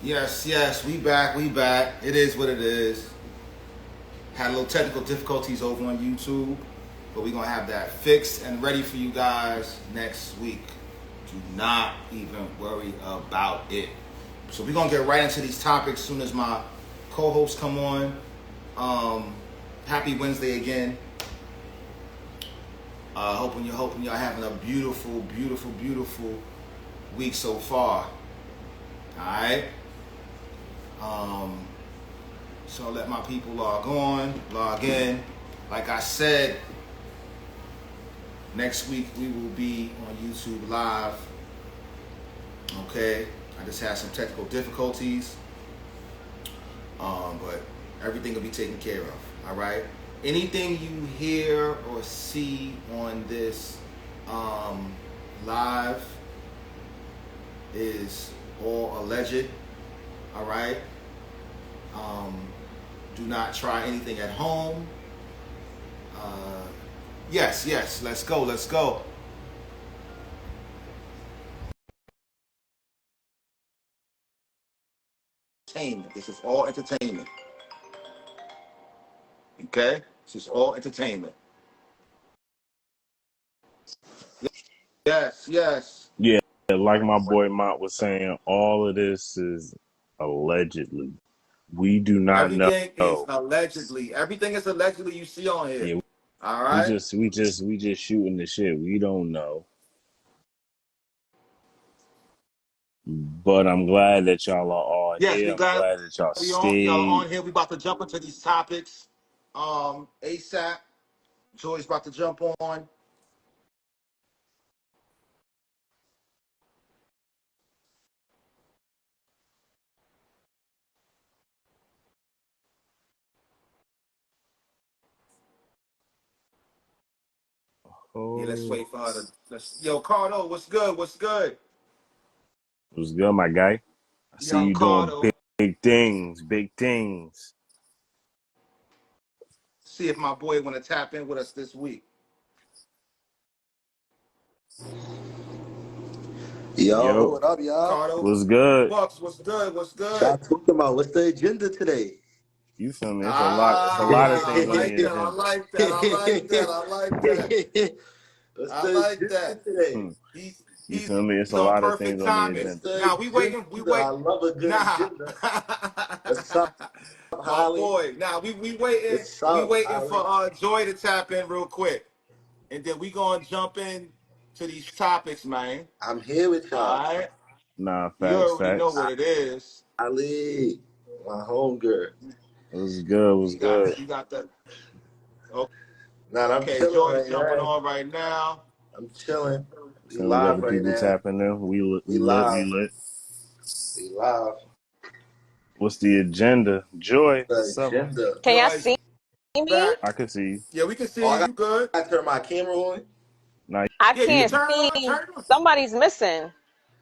Yes, yes, we back, we back. It is what it is. Had a little technical difficulties over on YouTube, but we're gonna have that fixed and ready for you guys next week. Do not even worry about it. So we're gonna get right into these topics as soon as my co-hosts come on. Happy Wednesday again. Hoping y'all having a beautiful, beautiful, beautiful week so far. All right. So I'll let my people log in. Like I said, next week we will be on YouTube Live. Okay, I just had some technical difficulties, but everything will be taken care of. All right. Anything you hear or see on this live is all alleged. All right. Do not try anything at home. Yes, let's go. Entertainment. This is all entertainment. Okay? This is all entertainment. Yes. Yeah, like my boy Mont was saying, all of this is allegedly. We do not know. Everything is allegedly. Everything is allegedly you see on here. Yeah, All we right? just we just we just shooting the shit. We don't know. But I'm glad that y'all are all Yes, here. we I'm got glad that y'all y'all stayed. on here. We about to jump into these topics. ASAP. Joy's about to jump on. Yeah, let's Oh, wait for her to Yo, Cardo, what's good? What's good? what's good, my guy? I see Young you doing Cardo. big things, big things. See if my boy wanna tap in with us this week. Yo, Yo, what up, y'all? Cardo, what's good? Bucks, what's good? What's What y'all good? talking about? What's the agenda today? You feel me? It's a lot. It's a lot of Ah, I things on the like that. I agenda. like that. I like that. I like that. What's I the like agenda that. today? Hmm. He's You he's feel me? It's he's a on lot of perfect things on the timing. What's agenda. the Now we waiting. We agenda? wait. I love a good Nah, agenda. What's up, my Holly? boy. Now we waiting. What's We up, waiting Holly? for Joy to tap in real quick, and then we gonna jump in to these topics, man. I'm here with All y'all. right. Nah, You facts, already know facts. what it is. Holly, my home girl. What's good? What's good? You got the Nah, I'm okay. chilling Joy's right jumping now. on right now. I'm chilling. We So we got live the right people now. tapping in. We We lit. We live. lit. We live. What's the agenda? What's Joy. the What's up? agenda? Can y'all Joy's see me? back. I can see you. Yeah, we can Oh, see you. You good? I gotta turn my camera on. Now I Yeah, you can can't you turn it on. see. Turn it on. Somebody's missing.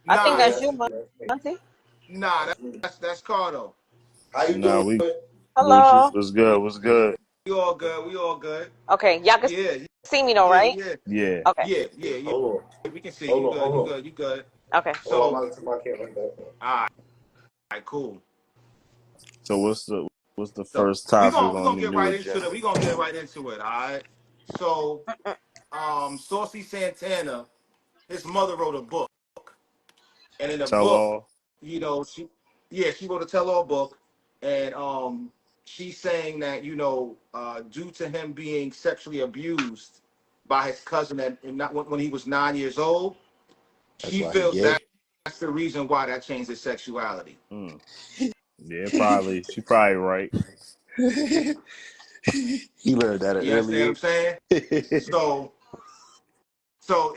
I think Nah, Yeah, that's that's you, that's me. That's me. Monty. nah. That's me. That's Cardo. How you nah doing? we Hello. was good. Was good. We all good. We all good. Okay, y'all can Yeah, see me though, right? yeah. Yeah. Okay. Yeah. Hold on. We can see you Hold on. good. Hold You on. good. You good. Okay. Hold on. I'm So, about to turn my camera back on. all right, cool. So what's the So first topic we on gonna the get new right into agenda? it. We gonna get right into it. All right. So, Saucy Santana, his mother wrote a book, and in the Tell book, all. she wrote a tell-all book, and she's saying that due to him being sexually abused by his cousin and not when he was 9 years old, That's she why he feels gay. that's the reason why that changed his sexuality. Mm. Yeah, probably. She probably right. He learned that at an You early understand what I'm saying? age. So, so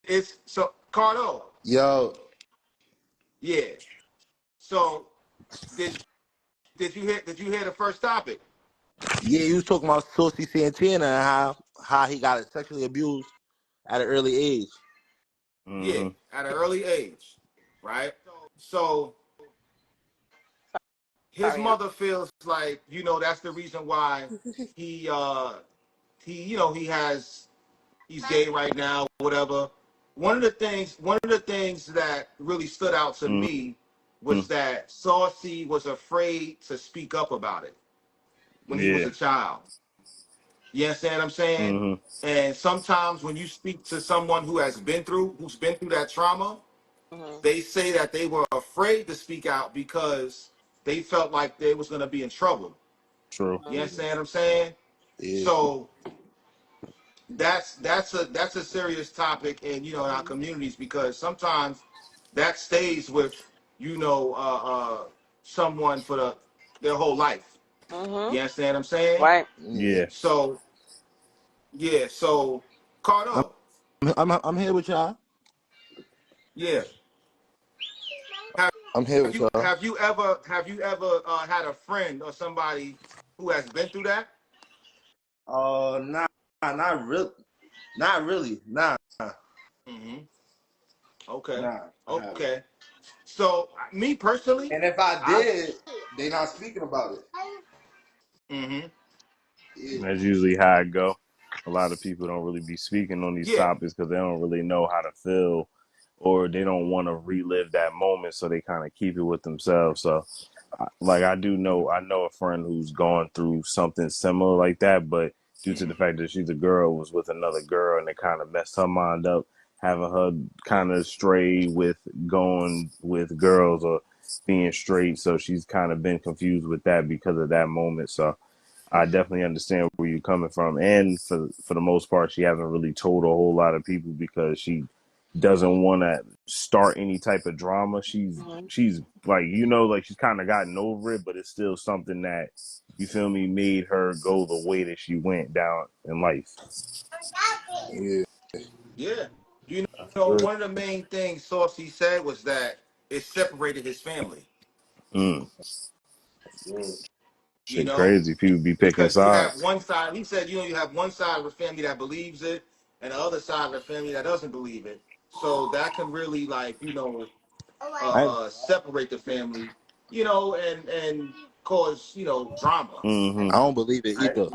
it's so Cardo, Yo, yeah. So did did you hear the first topic? yeah, you was talking about Saucy Santana and how he got sexually abused at an early age. Yeah, Mm-hmm. at an early age, right? So his Sorry. mother feels like that's the reason why he he's gay right now, whatever. One of the things that really stood out to Mm-hmm. me was that Saucy was afraid to speak up about it when he was Yeah. a child. You understand what I'm saying? Mm-hmm. And sometimes when you speak to someone who's been through that trauma, Mhm. they say that they were afraid to speak out because they felt like they was gonna be in trouble. True. You understand what I'm saying? Yeah. So that's a serious topic in in our communities, because sometimes that stays with someone for their whole life. Mhm. You understand what I'm saying? Right. Yeah. Yeah. So yeah, so Cardo, I'm here with y'all. yeah. Have I'm here with y'all. you ever had a friend or somebody who has been through that? Nah, not really. Not really. Nah. Mm-hmm. Okay. Nah, I haven't. Okay. So me personally, And if I I've did, they not speaking about it. mm-hmm. Yeah. That's usually how I go. A lot of people don't really be speaking on these Yeah. topics because they don't really know how to feel, or they don't want to relive that moment, so they kind of keep it with themselves. So, like I know a friend who's gone through something similar like that, but due to Mm-hmm. the fact that she's a girl, was with another girl, and it kind of messed her mind up, having her kind of stray with going with girls or being straight. So she's kind of been confused with that because of that moment. So I definitely understand where you're coming from, and for the most part, she hasn't really told a whole lot of people because she doesn't want to start any type of drama. Mhm. She's like like she's kind of gotten over it, but it's still something that you feel me made her go the way that she went down in life. Yeah. Yeah. You That's know, good. one of the main things Saucy said was that it separated his family. Mm. Yeah. You Shit, know, crazy. People be picking because you have sides. one side. He said, you have one side of the family that believes it, and the other side of the family that doesn't believe it. So that can really, like, I separate the family, and cause drama. Mm-hmm. I don't believe it Right. either.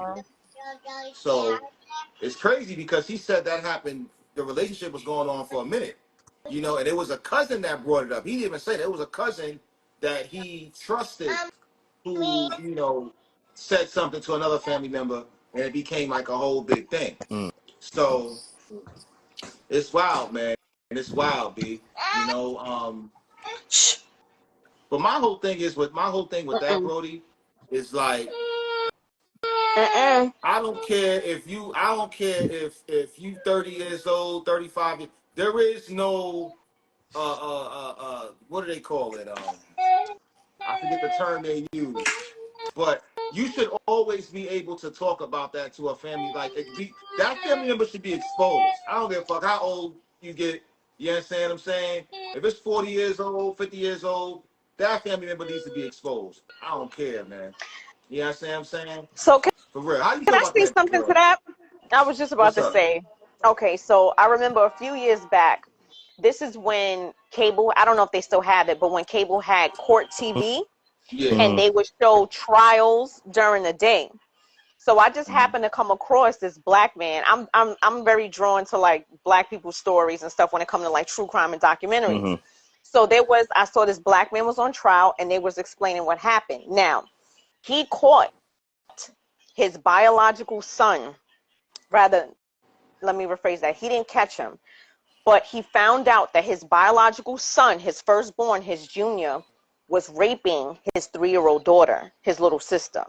So it's crazy because he said that happened. The relationship was going on for a minute, and it was a cousin that brought it up. He didn't even say that. It was a cousin that he trusted who, said something to another family member, and it became like a whole big thing. Mm. So it's wild, man. And it's wild, B. You know, Shh. but my whole thing with that, Mm-mm. Brody, is like, Mm-mm. I don't care if you 30 years old, 35 years, there is no what do they call it? I forget the term they use, but you should always be able to talk about that to a family. Like that family member should be exposed. I don't give a fuck how old you get. You understand what I'm saying? If it's 40 years old, 50 years old, that family member needs to be exposed. I don't care, man. You understand what I'm saying? So For real. How you can feel I about say that, something to girl? that? I was just about What's to up? say. Okay, so I remember a few years back. This is when cable. I don't know if they still have it, but when cable had Court TV, Yeah. and Mm-hmm. they would show trials during the day. So I just Mhm. happened to come across this black man. I'm very drawn to like black people's stories and stuff when it comes to like true crime and documentaries. Mm-hmm. So I saw this black man was on trial and they was explaining what happened. Now, he caught his biological son, rather, let me rephrase that. He didn't catch him, but he found out that his biological son, his firstborn, his junior, was raping his 3-year-old daughter, his little sister.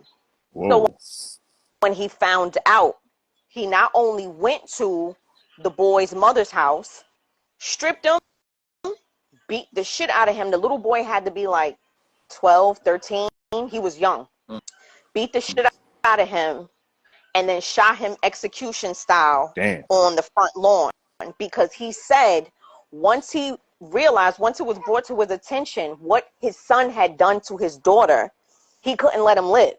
So Whoa. when he found out, he not only went to the boy's mother's house, stripped him, beat the shit out of him. The little boy had to be like 12, 13. He was young. Beat the shit out of him and then shot him execution style Damn. on the front lawn, because he said once he realized, once it was brought to his attention what his son had done to his daughter, he couldn't let him live.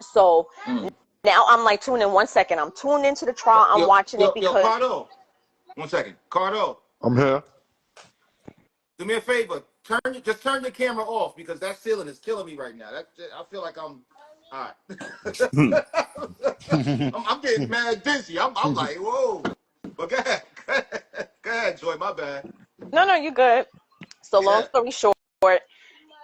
So Mm. now I'm like tuned in. 1 second, I'm tuned into the trial. I'm watching it Yo, because Cardo. 1 second. Cardo, I'm here. do me a favor. Just turn your camera off, because that ceiling is killing me right now. I feel like I'm all right. I'm getting mad dizzy. I'm like, whoa. But go ahead. Go ahead, Joy. My bad. no, you're good. So long Yeah. story short,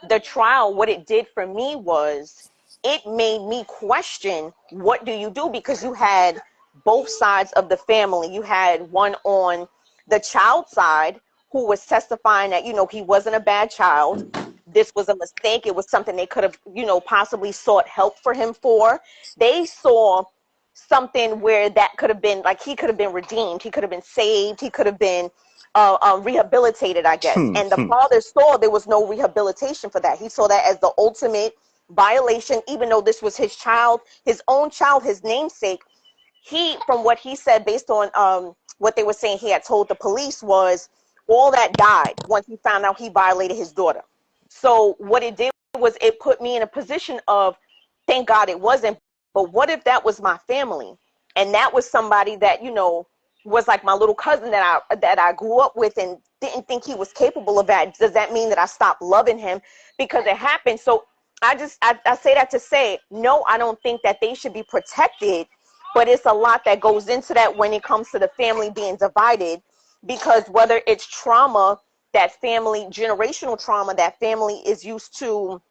the trial, what it did for me was it made me question, what do you do? Because you had both sides of the family. You had one on the child side who was testifying that, he wasn't a bad child. This was a mistake. It was something they could have, possibly sought help for him for. They saw something where that could have been, like, he could have been redeemed. He could have been saved. He could have been rehabilitated, I guess. And the father saw there was no rehabilitation for that. He saw that as the ultimate violation, even though this was his child, his own child, his namesake. He, from what he said, based on what they were saying he had told the police, was all that died once he found out he violated his daughter. So what it did was it put me in a position of, thank God it wasn't, but what if that was my family? And that was somebody that, was like my little cousin that I grew up with and didn't think he was capable of that. Does that mean that I stopped loving him because it happened? So I say that to say, no, I don't think that they should be protected, but it's a lot that goes into that when it comes to the family being divided, because whether it's trauma, that family, generational trauma, that family is used to,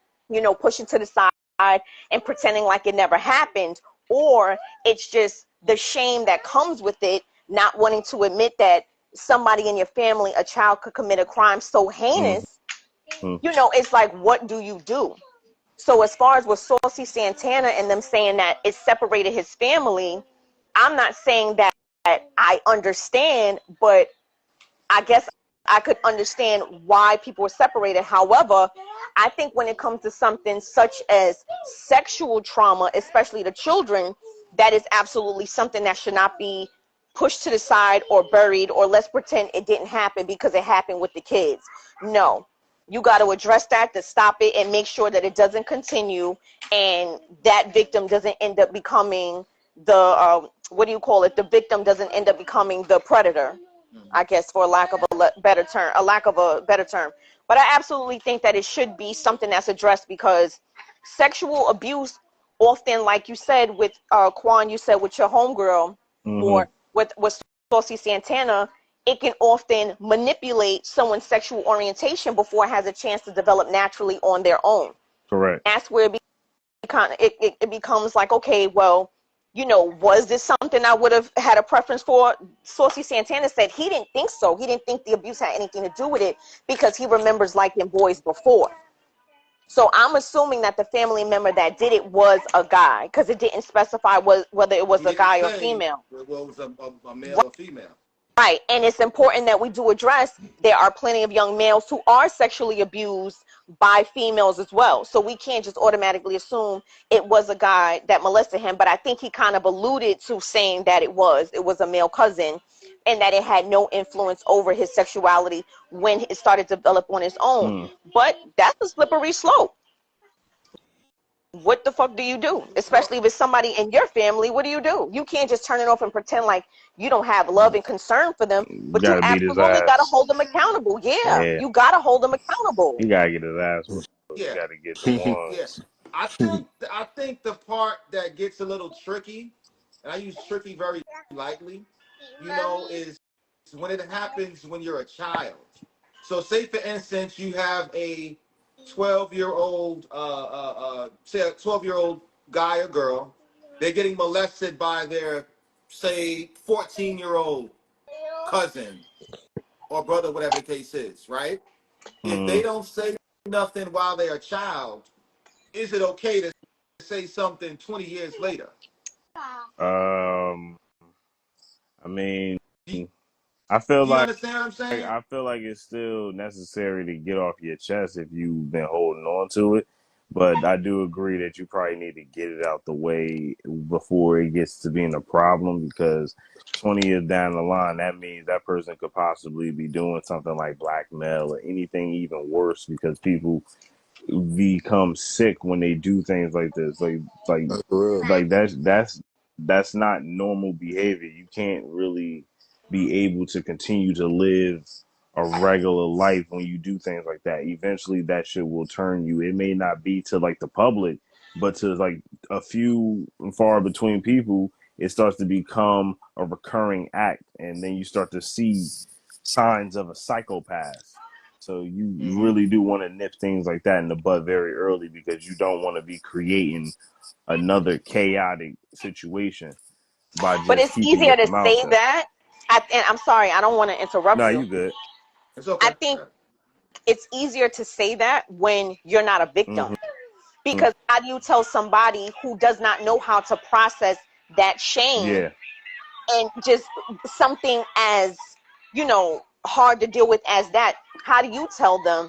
pushing to the side and pretending like it never happened, or it's just the shame that comes with it, not wanting to admit that somebody in your family, a child, could commit a crime so heinous. It's like, what do you do? So as far as with Saucy Santana and them saying that it separated his family, I'm not saying that I understand, but I guess I could understand why people were separated. However, I think when it comes to something such as sexual trauma, especially to children, that is absolutely something that should not be pushed to the side or buried, or let's pretend it didn't happen because it happened with the kids. No, you got to address that to stop it and make sure that it doesn't continue and that victim doesn't end up becoming the, the victim doesn't end up becoming the predator, I guess, for lack of a better term. But I absolutely think that it should be something that's addressed, because sexual abuse often, like you said with Quan, you said with your homegirl, or with Saucy Santana, it can often manipulate someone's sexual orientation before it has a chance to develop naturally on their own. Correct. That's where it becomes like, okay, well, was this something I would have had a preference for? Saucy Santana said he didn't think so. He didn't think the abuse had anything to do with it because he remembers liking boys before. So I'm assuming that the family member that did it was a guy, because it didn't specify whether it was a guy or female. It was a male or female. Right. And it's important that we do address there are plenty of young males who are sexually abused by females as well. So we can't just automatically assume it was a guy that molested him. But I think he kind of alluded to saying that it was a male cousin, and that it had no influence over his sexuality when it started to develop on his own. But that's a slippery slope. What the fuck do you do? Especially if it's somebody in your family, what do? You can't just turn it off and pretend like you don't have love and concern for them, but you absolutely got to hold them accountable. Yeah, you got to hold them accountable. You got to get his ass. You got to get the ones. Yes. I think the part that gets a little tricky, and I use tricky very lightly, is when it happens when you're a child. So say, for instance, you have a 12-year-old, say a 12-year-old guy or girl, they're getting molested by their, say, 14-year-old cousin or brother, whatever the case is, right? If they don't say nothing while they're a child, is it okay to say something 20 years later? I mean, I feel you understand what I'm saying? I feel like it's still necessary to get off your chest if you've been holding on to it. But I do agree that you probably need to get it out the way before it gets to being a problem, because 20 years down the line, that means that person could possibly be doing something like blackmail or anything even worse, because people become sick when they do things like this. Like that's not normal behavior. You can't really be able to continue to live a regular life when you do things like that. Eventually that shit will turn you. It may not be to like the public, but to like a few far between people, it starts to become a recurring act, and then you start to see signs of a psychopath. So you really do want to nip things like that in the bud very early because you don't want to be creating another chaotic situation by But just it's keeping easier your to mouth say shut. that. And I'm sorry, I don't want to interrupt No, you. you good. It's okay. I think it's easier to say that when you're not a victim. Mm-hmm. Because how do you tell somebody who does not know how to process that shame Yeah. and just something as, hard to deal with as that? How do you tell them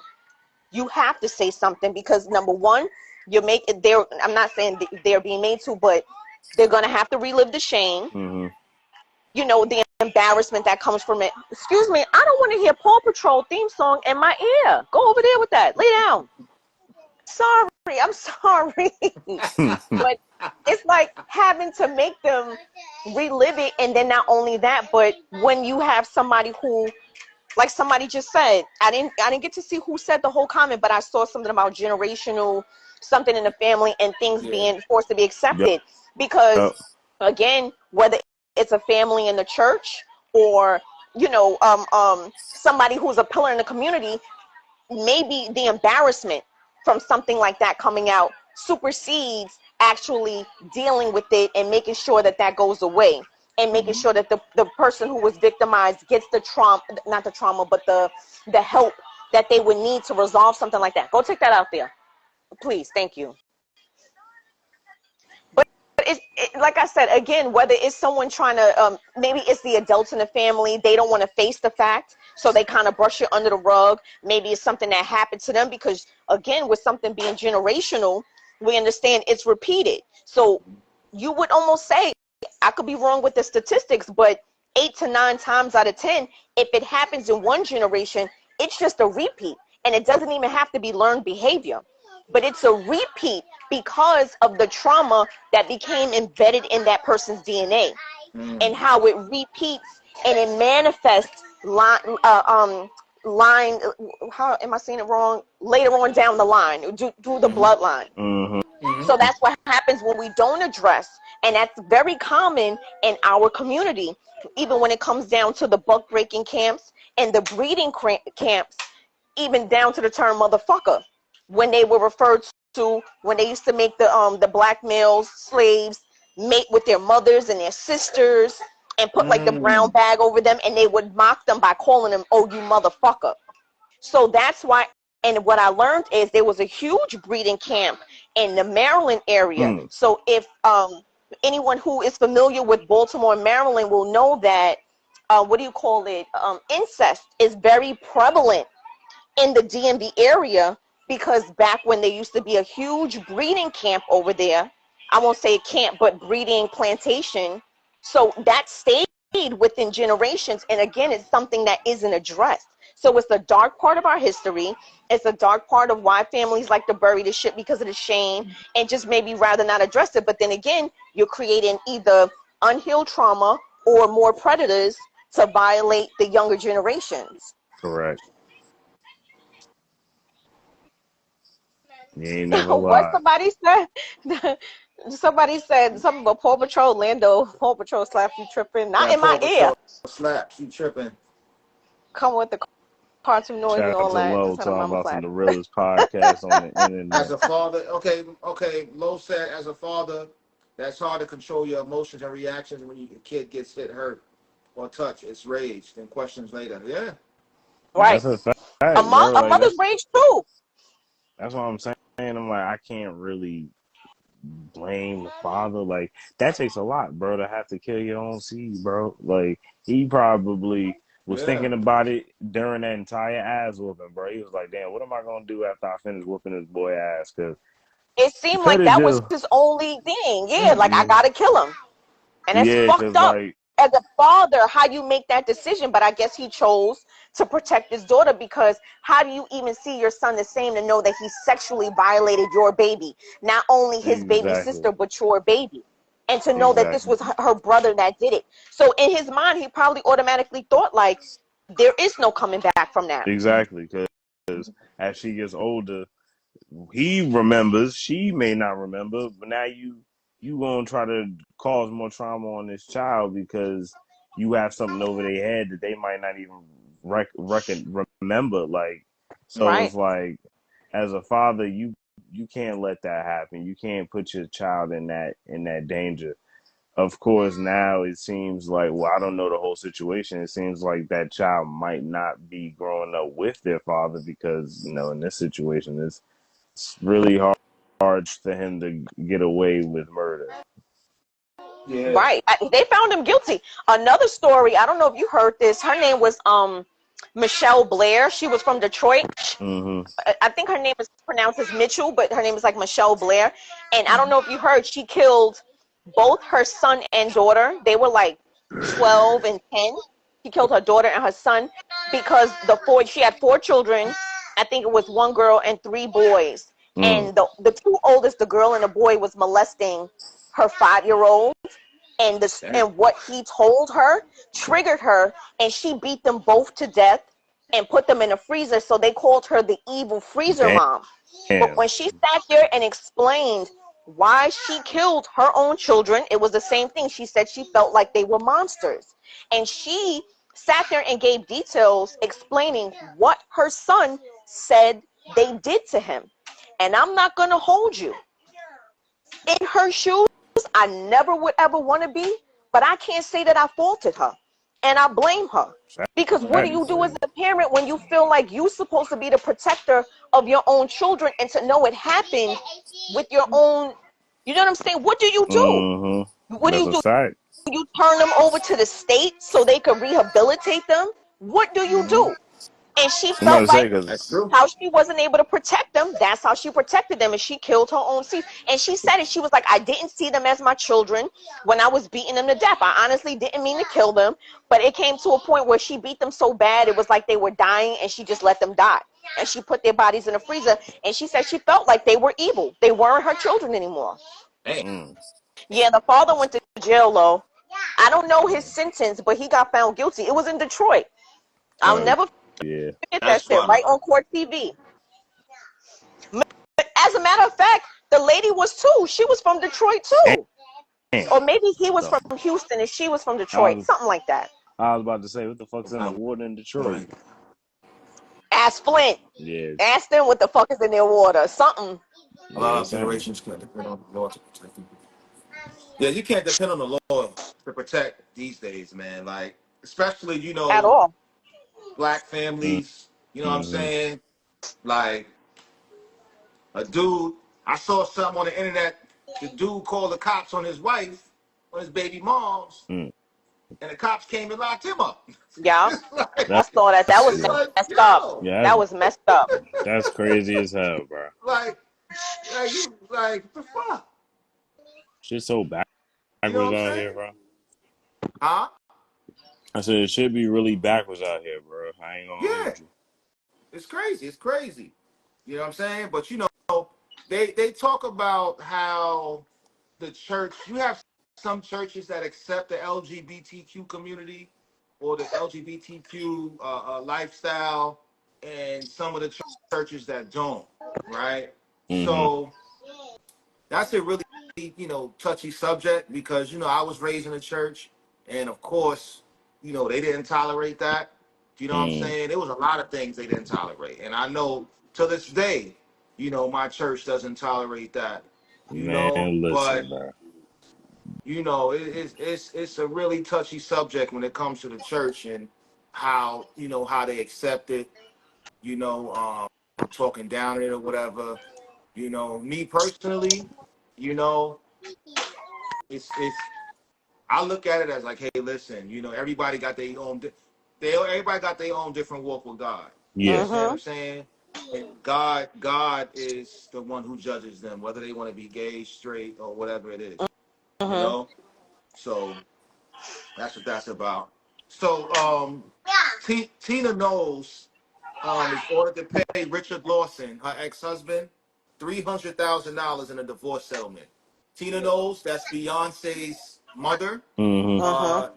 you have to say something? Because number one, I'm not saying they're being made to, but they're going to have to relive the shame, Mm-hmm. the embarrassment that comes from it. Excuse me, I don't want to hear Paw Patrol theme song in my ear. Go over there with that. Lay down. Sorry, I'm sorry. But it's like having to make them relive it. And then not only that, but when you have somebody who, like somebody just said, I didn't get to see who said the whole comment, but I saw something about generational something in the family and things being forced to be accepted. Because Yep. again, whether it's a family in the church or somebody who's a pillar in the community, maybe the embarrassment from something like that coming out supersedes actually dealing with it and making sure that that goes away, and making sure that the person who was victimized gets the trauma, not the trauma, but the help that they would need to resolve something like that. Go take that out there, please. Thank you. But like I said, again, whether it's someone trying to, maybe it's the adults in the family, they don't want to face the fact, so they kind of brush it under the rug. Maybe it's something that happened to them because, again, with something being generational, we understand it's repeated. So you would almost say, I could be wrong with the statistics, but 8 to 9 times out of 10, if it happens in one generation, it's just a repeat. And it doesn't even have to be learned behavior, but it's a repeat because of the trauma that became embedded in that person's DNA, and how it repeats and it manifests line, how am I saying it wrong, later on down the line through the bloodline. Mm-hmm. So that's what happens when we don't address, and that's very common in our community, even when it comes down to the buck breaking camps and the breeding camps, even down to the term motherfucker, when they were referred to, when they used to make the black males slaves mate with their mothers and their sisters and put like the brown bag over them, and they would mock them by calling them, oh, you motherfucker. So that's why. And what I learned is there was a huge breeding camp in the Maryland area. Mm. So if anyone who is familiar with Baltimore, Maryland, will know that incest is very prevalent in the DMV area, because back when there used to be a huge breeding camp over there, I won't say camp, but breeding plantation. So that stayed within generations. And again, it's something that isn't addressed. So it's a dark part of our history. It's a dark part of why families like to bury the shit, because of the shame, and just maybe rather not address it. But then again, you're creating either unhealed trauma or more predators to violate the younger generations. Correct. You ain't never What lied. somebody said? Somebody said something about Paw Patrol. Lando, Paw Patrol slaps you tripping. Not That in my Paw ear. Patrol slaps you tripping. Come with the cartoon noise and Shout out all to that. Low Just had a talking mama about some of slap. the realest podcasts on the As internet. a father, okay, Low said, as a father, that's hard to control your emotions and reactions when your kid gets hit, hurt, or touched. It's rage, then questions later. Yeah. Right. That's a fact, bro. A Like mother's rage too. that's what I'm saying. I'm like, I can't really blame the father. Like that takes a lot, bro, to have to kill your own seed, bro. Like he probably was Yeah. thinking about it during that entire ass whooping, bro. He was like, damn, what am I gonna do after I finish whooping this boy ass? Because It he seemed could like have that was just, his only thing. Yeah, like I yeah, gotta kill him. And it's because fucked up like, as a father how you make that decision. But I guess he chose to protect his daughter, because how do you even see your son the same to know that he sexually violated your baby? Not only his baby exactly, sister, but your baby. And to know that this exactly, was her brother that did it. So in his mind, he probably automatically thought, like, there is no coming back from that. exactly. Because as she gets older, he remembers. She may not remember, but now you gonna try to cause more trauma on this child because you have something over their head that they might not even remember. Like So Right. it's like, as a father, you can't let that happen. You can't put your child in that danger. Of course, now it seems like, well, I don't know the whole situation. It seems like that child might not be growing up with their father because, in this situation, it's really hard for him to get away with murder. Yeah. Right. They found him guilty. Another story, I don't know if you heard this. Her name was Michelle Blair. She was from Detroit. Mm-hmm. I think her name is pronounced as Mitchell, but her name is like Michelle Blair. And I don't know if you heard, she killed both her son and daughter. They were like 12 and 10. She killed her daughter and her son because she had 4 children. I think it was 1 girl and 3 boys. Mm. And the two oldest, the girl and the boy, was molesting her 5-year-old. And what he told her triggered her, and she beat them both to death and put them in a freezer. So they called her the evil freezer mom. But Damn. when she sat there and explained why she killed her own children, it was the same thing. She said she felt like they were monsters. And she sat there and gave details explaining what her son said they did to him. And I'm not going to hold you. In her shoes, I never would ever want to be, but I can't say that I faulted her. And I blame her. Because what do you do as a parent when you feel like you're supposed to be the protector of your own children, and to know it happened with your own, you know what I'm saying? What do you do? Mm-hmm. What do That's you a do? fact. You turn them over to the state so they could rehabilitate them? What do you do? And she I'm about felt to say, like That's because true. how she wasn't able to protect them, that's how she protected them, and she killed her own seed. And she said it. She was like, I didn't see them as my children when I was beating them to death. I honestly didn't mean to kill them, but it came to a point where she beat them so bad it was like they were dying, and she just let them die. And she put their bodies in a freezer, and she said she felt like they were evil. They weren't her children anymore. mm, Yeah, the father went to jail, though. I don't know his sentence, but he got found guilty. It was in Detroit. I'll oh never yeah, forget That's that shit, funny. right on court TV. As a matter of fact, the lady was too. She was from Detroit too. damn. Or maybe he was So from Houston and she was from I Detroit. was Something like that. I was about to say, what the fuck's in the water in Detroit? Ask Flint. Yeah, Ask them what the fuck is in their water. Something. A lot yeah, of something. generations can't depend on the law to protect them. Yeah, you can't depend on the law to protect these days, man. Like, especially, At all. black Mm, families. You know what I'm mm-hmm. saying? Like, a dude, I saw something on the internet. The dude called the cops on his wife, on his baby moms, Mm. and the cops came and locked him up. Yeah. It's like, I saw that. That was it's like, messed up. yo, Yeah, That was messed up. that's crazy as hell, bro. like, you, like, what the fuck? Shit's so You know backwards what I'm out saying? here, bro. Huh? I said it should be really backwards out here, bro. I ain't gonna Yeah, hold you. it's crazy. It's crazy. You know what I'm saying? But they talk about how the church. You have some churches that accept the LGBTQ community or the LGBTQ lifestyle, and some of the churches that don't. Right. Mm-hmm. So that's a really touchy subject because I was raised in a church, and of course they didn't tolerate that. You know what I'm Mm. saying? There was a lot of things they didn't tolerate, and I know to this day, my church doesn't tolerate that. Man, But listen, bro. it's a really touchy subject when it comes to the church and how they accept it. Talking down it or whatever. Me personally, you know, it's I look at it as like, hey, listen, everybody got their own everybody got their own different walk with God. You Yeah. understand what Mm-hmm. I'm saying? And God is the one who judges them, whether they want to be gay, straight, or whatever it is. You Mm-hmm. know? So that's what that's about. So Tina Knowles is ordered to pay Richard Lawson, her ex-husband, $300,000 in a divorce settlement. Tina Knowles, that's Beyonce's mother. Mm-hmm. Mm-hmm. Uh,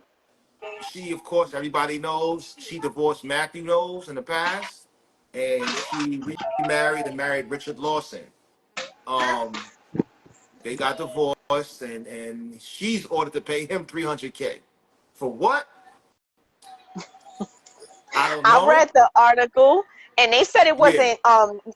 she, of course, everybody knows she divorced Matthew Knowles in the past, and she remarried and married Richard Lawson. Um, they got divorced, and she's ordered to pay him 300K. For what? I don't I know. read the article, And they said it Yeah. wasn't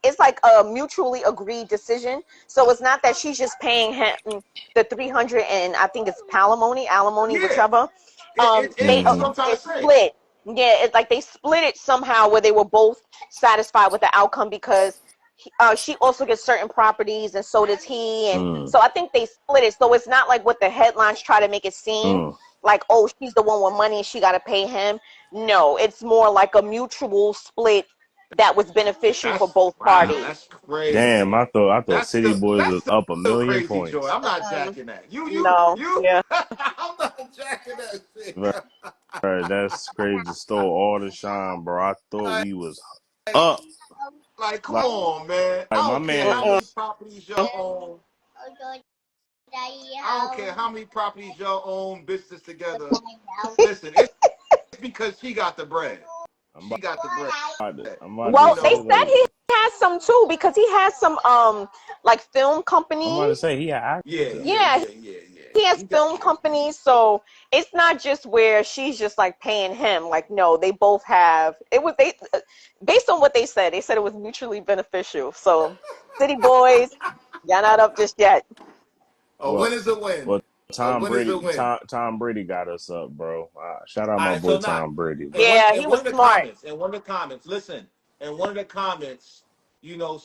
it's like a mutually agreed decision. So it's not that she's just paying him the 300 and I think it's alimony, Yeah. whichever. It's Mhm. sometimes It's same. split. Yeah, it's like they split it somehow where they were both satisfied with the outcome because she also gets certain properties and so does he, and Mm. so I think they split it. So it's not like what the headlines try to make it seem Mm. like, oh, she's the one with money and she got to pay him. No, it's more like a mutual split that was beneficial for both Wow. parties. That's crazy. Damn, I thought City Boys That's was up a still million crazy, Joy. points. I'm not jacking that. No, You. yeah. I'm not jacking that shit. Right, that's crazy. Stole all the shine, bro. I thought like, we was up. like, come Like, on, man. like I my don't care how man Mm-mm. many properties y'all own. I don't care how many properties y'all own, business together. Listen, it's because she got the bread. I'm She got the bread. I'm about to Well, You they say know. said like he has some too because he has some like film I'm about to companies. say he had Yeah, actors. yeah, Yeah, yeah, yeah, yeah. he has He got. film companies, so it's not just where she's just like paying him. Like, no, they both have. It was they based on what they said. They said it was mutually beneficial. So, City Boys, y'all not up just yet. A Well, win is a win. well, A Tom win is a Brady, win. Tom Brady got us up, bro. Shout out All my right, boy so now, Tom Brady, bro. Yeah, he in was one of the smart. comments, listen, in one of the comments,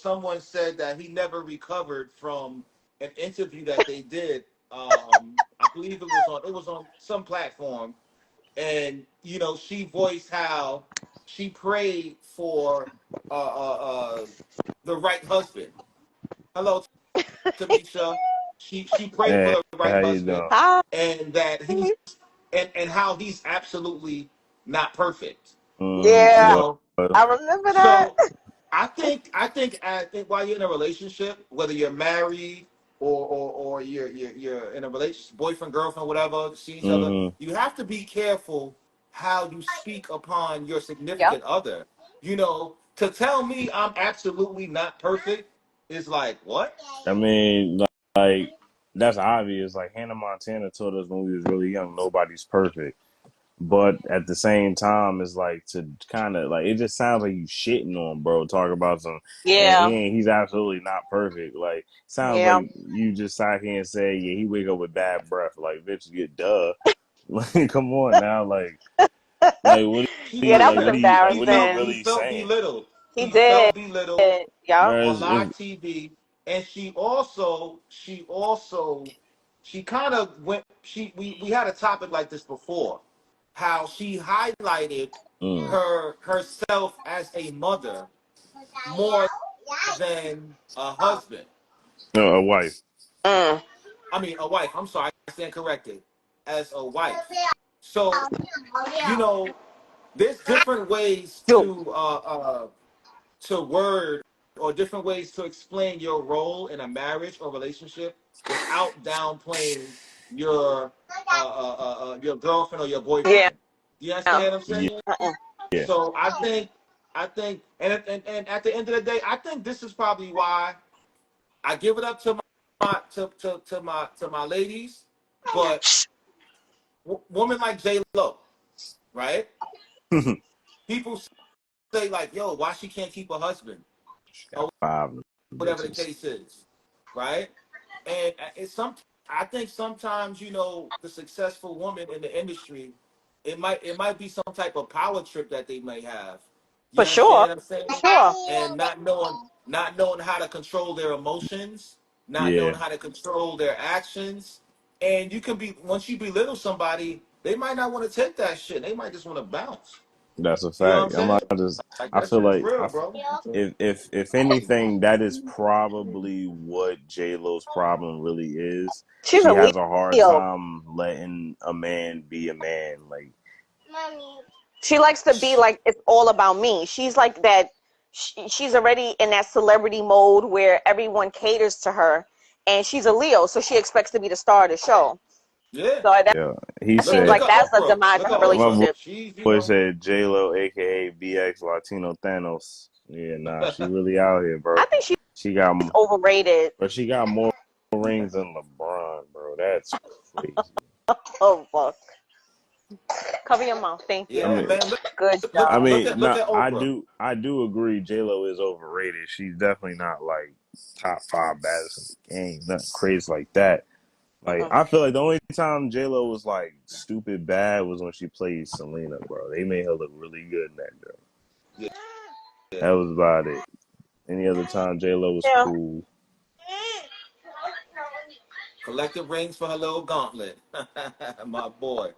someone said that he never recovered from an interview that they did. I believe it was on some platform, and she voiced how she prayed for the right husband. Hello, Tamisha. She prayed for Hey, the right how you husband, doing? Hi. and that he's and how he's absolutely not perfect. You Yeah, know, Well, I remember that. so I think while you're in a relationship, whether you're married or you're in a relationship, boyfriend, girlfriend, whatever, see each other, mm-hmm. you have to be careful how you speak upon your Yep. significant other. To tell me I'm absolutely not perfect is like what? I mean, like that's obvious. Like Hannah Montana told us when we was really young, nobody's perfect. But at the same time, it's like to kind of like it just sounds like you shitting on bro. Talk about some, and Yeah. he's absolutely not perfect. Like sounds Yeah. like you just sat here and say, yeah, he wake up with bad breath. Like bitch, you duh. Like come on now, what Yeah, that He was what are you embarrassing. he really felt saying? belittled. He He did. felt belittled Yep. Bro, on live TV, and she kind of went. We had a topic like this before, how she highlighted mm, herself as a mother more than a husband. no, a wife. Mm. I mean, a wife. I'm sorry, I stand corrected. As a wife, so you know, there's different ways Dude. to word or different ways to explain your role in a marriage or relationship without downplaying your your girlfriend or your Yeah. boyfriend. Do you understand Yeah. what I'm Yeah, saying? Uh-uh. yeah. So I think, and at the end of the day, I think this is probably why I give it up to my ladies, but women like J Lo, right? People say like, yo, why she can't keep a husband? She got five Whatever the bitches. case is, right? And I think sometimes the successful woman in the industry, it might be some type of power trip that they may have. For You sure. understand what I'm saying? Sure. And not knowing how to control their emotions, not knowing Yeah, how to control their actions, and you can be once you belittle somebody, they might not want to take that shit. They might just want to bounce. that's a You know what I'm fact. I'm saying? not just. Like I that feel shit is like real, bro. if anything, that is probably what J Lo's problem really is. She's She a has a hard Leo. time letting a man be a man. Like, She likes to be like it's all about me. She's like that. She's already in that celebrity mode where everyone caters to her, and she's a Leo, so she expects to be the star of the show. Yeah. So that, yeah, he that seems Look said. like at that's a Oprah. demise Look of the at My Oprah. relationship. She's boy said J Lo, aka BX Latino Thanos. Yeah, nah, she really out here, I bro. think she's She got, overrated. but she got more rings than LeBron, bro. That's crazy. Oh fuck. Cover your mouth. Thank I you. Yeah, mean, man. Look, Good look, I job. look mean, at look no, at I Oprah. do, I do agree. J Lo is overrated. She's definitely not like top five baddest in the game. Nothing crazy like that. Like, Mm-mm. I feel like the only time J Lo was like stupid bad was when she played Selena, bro. They made her look really good in that girl. Yeah, yeah. That was about it. Any other time J Lo was Yeah. cool. Collective rings for her little gauntlet. My boy.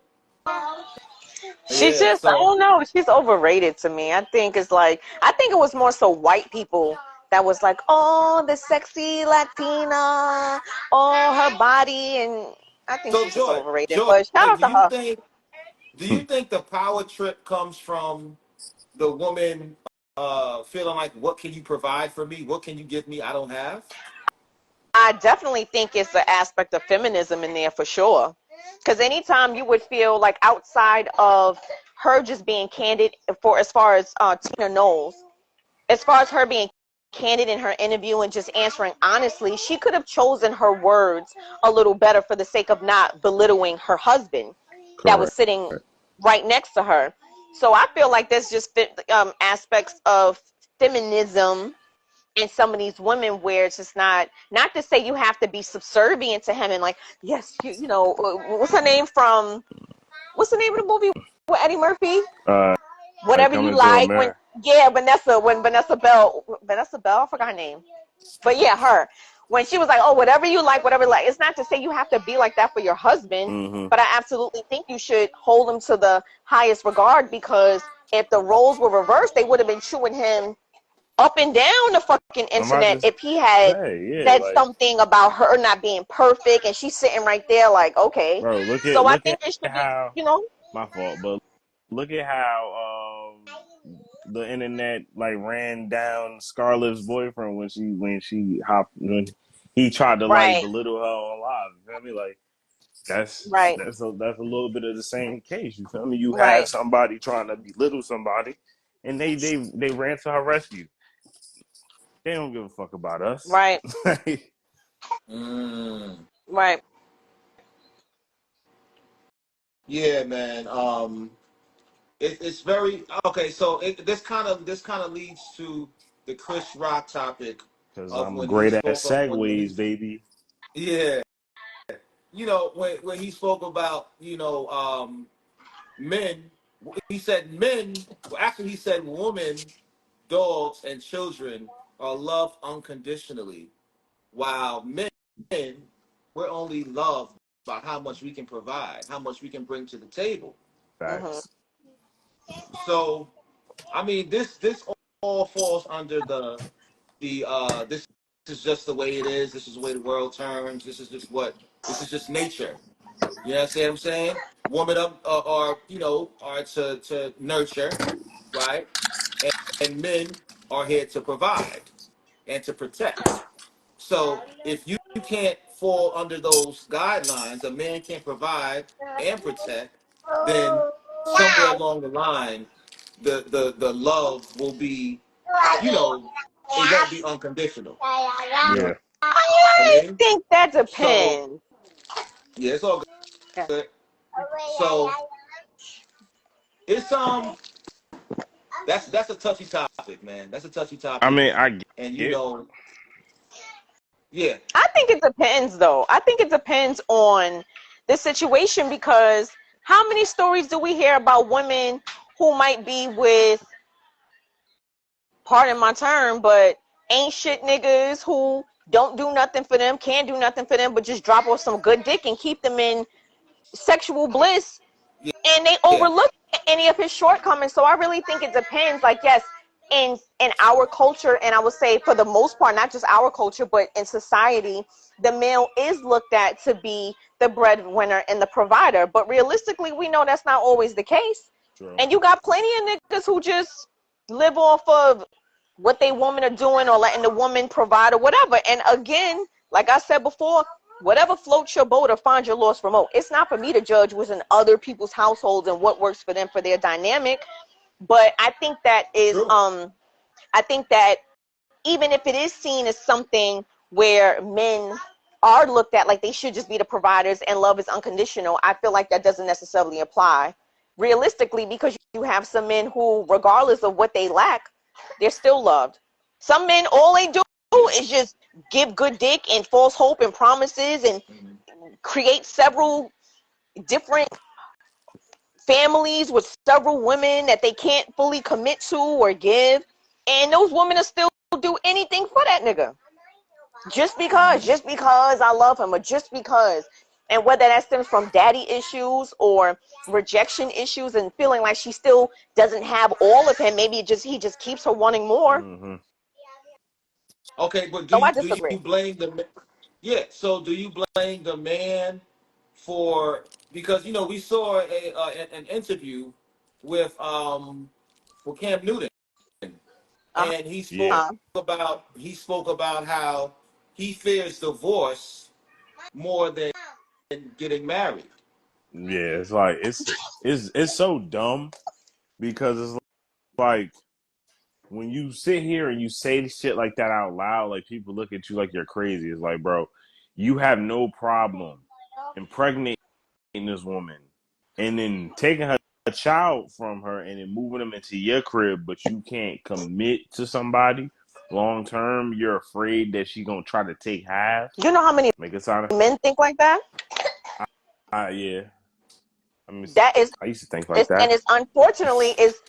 She Yeah. just, I So don't know. She's overrated to me. I think it's like, I think it was more so white people that was like, oh, the sexy Latina, oh, her body. And I think so she's just Joy, overrated. Joy, But shout out do to you her. think the power trip comes from the woman feeling like, what can you provide for me? What can you give me I don't have? I definitely think it's an aspect of feminism in there for sure. Because anytime you would feel like outside of her just being candid for as far as Tina Knowles, as far as her being candid in her interview and just answering honestly, she could have chosen her words a little better for the sake of not belittling her husband that was Correct. sitting right next to her. So I feel like there's just aspects of feminism in some of these women where it's just not to say you have to be subservient to him and like, yes, you know, what's the name of the movie with Eddie Murphy? Uh, Whatever you Coming to like. When, America. yeah, Vanessa Bell, I forgot her name, but yeah, her, when she was like, oh, whatever you like, whatever you like. It's not to say you have to be like that for your husband, Mm-hmm. but I absolutely think you should hold him to the highest regard, because if the roles were reversed, they would have been chewing him up and down the fucking I'm about internet to if he had say, yeah, said like, something about her not being perfect and she's sitting right there like, okay. bro, So I look think at it should be, how you know. my fault, but look at how the internet like ran down Scarlett's boyfriend when he tried to like Right, belittle her on live. You feel me? Like right, that's a little bit of the same case. You feel me? You have right, somebody trying to belittle somebody, and they ran to her rescue. They don't give a fuck about us. right, Mm, right. yeah, man. It's very okay. So this kind of leads to the Chris Rock topic Because of I'm when he great at spoke up when segues, he baby. yeah, when he spoke about men. He said men. Well, actually, he said women, dogs, and children are loved unconditionally, while men, we're only loved by how much we can provide, how much we can bring to the table. Hmm. Facts. So, I mean, this all falls under the this is just the way it is. This is the way the world turns. This is just nature. You know what I'm saying? Women up are to nurture, right? And men are here to provide and to protect. So if you can't fall under those guidelines, a man can't provide and protect, then somewhere along the line, the love will be, you know, it won't be unconditional. You know Yeah. what I I mean? think that So depends. yeah, it's all good. So it's that's a touchy topic, man. That's a touchy I topic, mean, I and get yeah, I think it depends, though. I think it depends on the situation, because how many stories do we hear about women who might be with, pardon my term, but ain't shit niggas who don't do nothing for them, can't do nothing for them, but just drop off some good dick and keep them in sexual bliss, yeah, and they yeah. overlook any of his shortcomings. So I really think it depends. Like, yes, in our culture, and I would say for the most part, not just our culture, but in society, the male is looked at to be the breadwinner and the provider. But realistically, we know that's not always the case. true. And you got plenty of niggas who just live off of what they women are doing or letting the woman provide or whatever. And again, like I said before, whatever floats your boat or finds your lost remote. It's not for me to judge what's in other people's households and what works for them for their dynamic. But True. I think that even if it is seen as something where men are looked at like they should just be the providers and love is unconditional, I feel like that doesn't necessarily apply realistically, because you have some men who, regardless of what they lack, they're still loved. Some men, all they do is just give good dick and false hope and promises and create several different families with several women that they can't fully commit to or give, and those women will still do anything for that nigga just because I love him, or just because. And whether that stems from daddy issues or rejection issues and feeling like she still doesn't have all of him, maybe he just keeps her wanting more. Mm-hmm. Okay, but So I do disagree. you blame the so do you blame the man for, because we saw an interview with Cam Newton, Uh and Yeah. huh. he spoke about how he fears divorce more than getting married. Yeah. It's like it's so dumb because it's like when you sit here and you say shit like that out loud, like people look at you like you're crazy. It's like, bro, you have no problem impregnating this woman and then taking her a child from her and then moving them into your crib, but you can't commit to somebody long term. You're afraid that she's gonna try to take half. You know how many Make it sound. men think like that? Yeah. I mean, That is, I used to think like and that. it's unfortunately is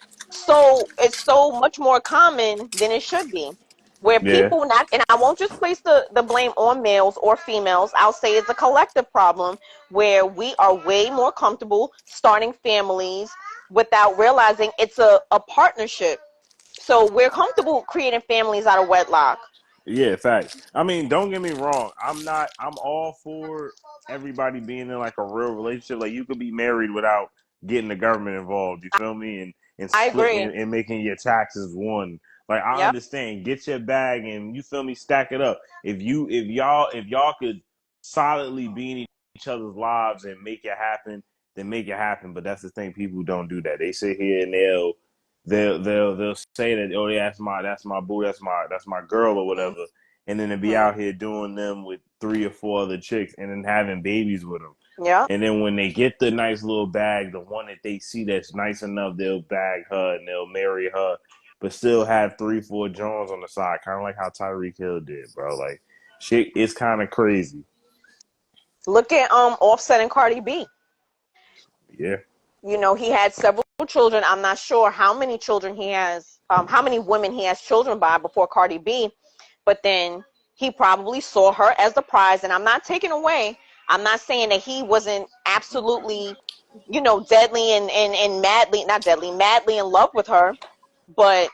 it's so much more common than it should be, where Yeah. people not, and I won't just place the blame on males or females, I'll say it's a collective problem where we are way more comfortable starting families without realizing it's a partnership. So we're comfortable creating families out of wedlock. Yeah, facts. I mean, don't get me wrong. I'm all for everybody being in like a real relationship. Like you could be married without getting the government involved. You feel me? And I splitting agree. and making your taxes one. Like I Yep. understand. Get your bag and you feel me, stack it up. If y'all could solidly be in each other's lives and make it happen, then make it happen. But that's the thing, people don't do that. They sit here and they'll say that, oh yeah, that's my boo, that's my girl or whatever, and then to be Mm-hmm. out here doing them with 3 or 4 other chicks and then having babies with them, Yep. and then when they get the nice little bag, the one that they see that's nice enough, they'll bag her and they'll marry her, but still have 3, 4 Jones on the side, kind of like how Tyreek Hill did, bro. Like shit, it's kind of crazy. Look at Offset and Cardi B. Yeah. He had several children. I'm not sure how many children he has, how many women he has children by before Cardi B, but then he probably saw her as the prize. And I'm not taking away, I'm not saying that he wasn't absolutely, deadly and madly, not deadly, madly in love with her, but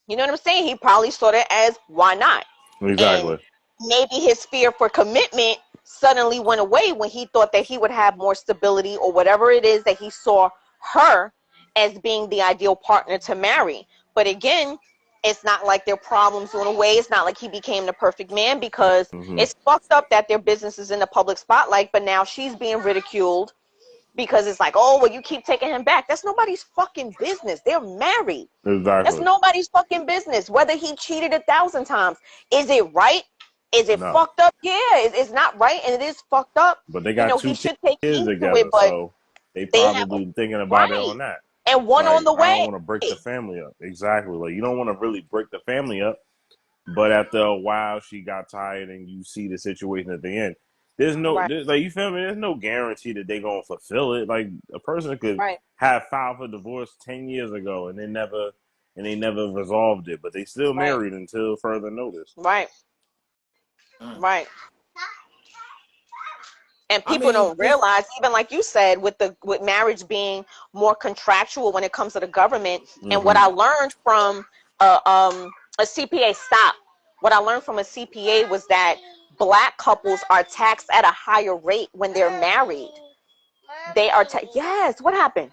you know what I'm saying? He probably saw it as, why not? And Exactly. maybe his fear for commitment suddenly went away when he thought that he would have more stability, or whatever it is that he saw her as being the ideal partner to marry. But again, it's not like their problems went away. It's not like he became the perfect man, because Mm-hmm. it's fucked up that their business is in the public spotlight, but now she's being ridiculed because it's like, oh, well, you keep taking him back. That's nobody's fucking business. They're married. That's Exactly. nobody's fucking business. Whether he cheated 1,000 times, is it right? Is it No, fucked up? Yeah, it's not right, and it is fucked up. but they got He 2 should take kids heed to it, together, but so they they have probably thinking about it right, on that. and one on Like, the I don't way. want to break the family up. Exactly. Like, you don't want to really break the family up, but after a while, she got tired, and you see the situation at the end. Right, Like, you feel me? There's no guarantee that they're gonna fulfill it. Like, a person could right, have filed for divorce 10 years ago, and they never resolved it, but they still right, married until further notice. right, Mm. right. And I people mean, don't realize, even like you said, with marriage being more contractual when it comes to the government. And what Mm-hmm. I learned from a CPA, stop. What I learned from a CPA was that black couples are taxed at a higher rate when they're married. They are yes. What happened?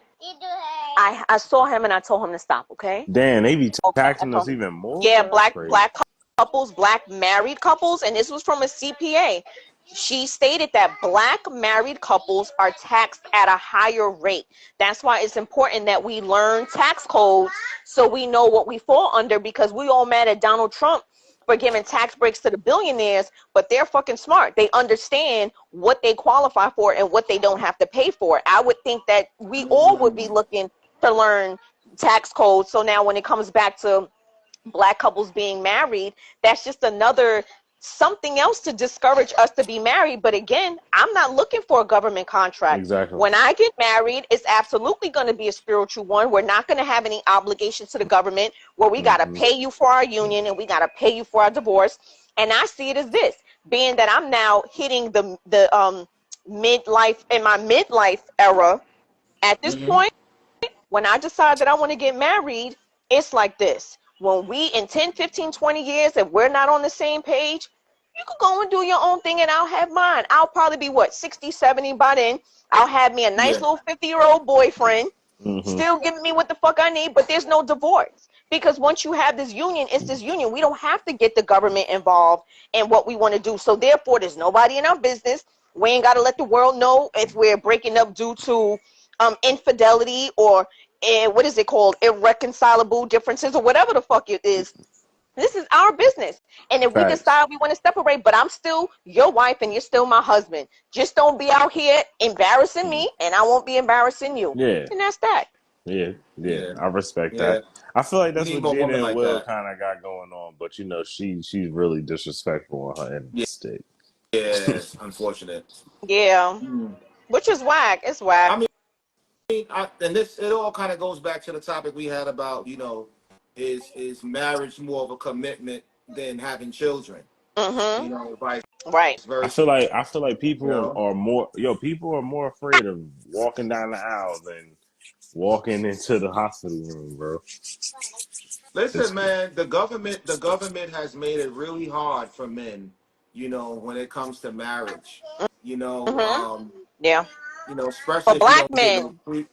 I saw him and I told him to stop. Okay. Damn, they be Okay. I taxing told us him. even more, Yeah, bro. That's crazy. black couples, black married couples, and this was from a CPA. She stated that black married couples are taxed at a higher rate. That's why it's important that we learn tax codes so we know what we fall under, because we all mad at Donald Trump for giving tax breaks to the billionaires, but they're fucking smart. They understand what they qualify for and what they don't have to pay for. I would think that we all would be looking to learn tax codes. So now when it comes back to black couples being married, that's just another something else to discourage us to be married. But again, I'm not looking for a government contract. Exactly. When I get married, it's absolutely going to be a spiritual one. We're not going to have any obligations to the government where we got to pay you for our union and we got to pay you for our divorce. And I see it as this, being that I'm now hitting the midlife, in my midlife era. At this point, when I decide that I want to get married, it's like this. When we, in 10, 15, 20 years, if we're not on the same page, you can go and do your own thing and I'll have mine. I'll probably be, 60, 70 by then. I'll have me a nice little 50-year-old boyfriend, still giving me what the fuck I need, but there's no divorce. Because once you have this union, it's this union. We don't have to get the government involved in what we want to do. So therefore, there's nobody in our business. We ain't got to let the world know if we're breaking up due to infidelity or what is it called, irreconcilable differences or whatever the fuck it is. This is our business. And if we decide we want to separate, but I'm still your wife and you're still my husband, just don't be out here embarrassing me and I won't be embarrassing you. Yeah. And that's that. Yeah. I respect that. I feel like that's what Jada and like Will kind of got going on, but you know, she's really disrespectful on her end of the stick. Yeah, it's unfortunate. Yeah. Which is whack. It's whack. I mean, and it all kind of goes back to the topic we had about, is marriage more of a commitment than having children? Vice versa. I feel like people are more afraid of walking down the aisle than walking into the hospital room, bro. Listen, man, the government has made it really hard for men, when it comes to marriage. Yeah. Especially for if black you don't get men. no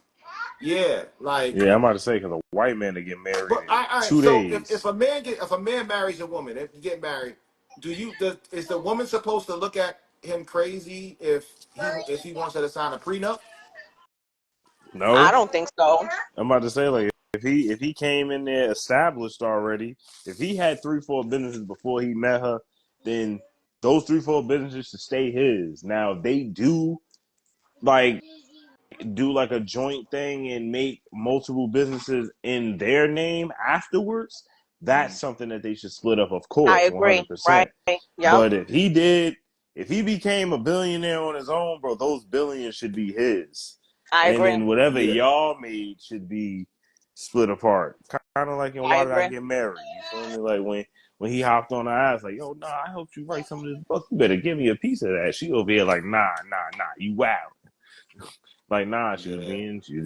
yeah, like I'm about to say because a white man to get married but in 2 days. If a man marries a woman, if you get married, is the woman supposed to look at him crazy if he wants her to sign a prenup? No, I don't think so. I'm about to say like if he came in there established already, if he had 3-4 businesses before he met her, then those 3-4 businesses should stay his. Now if they do like a joint thing and make multiple businesses in their name afterwards, that's something that they should split up, of course, I agree. 100%. Right. Yep. But if he became a billionaire on his own, bro, those billions should be his. I agree. And then whatever y'all made should be split apart. Kind of like in Why Did I Get Married? You feel me? Like when he hopped on her ass, like, yo, nah, I helped you write some of this book. You better give me a piece of that. She over here like, nah, you wow. Like, nah, she was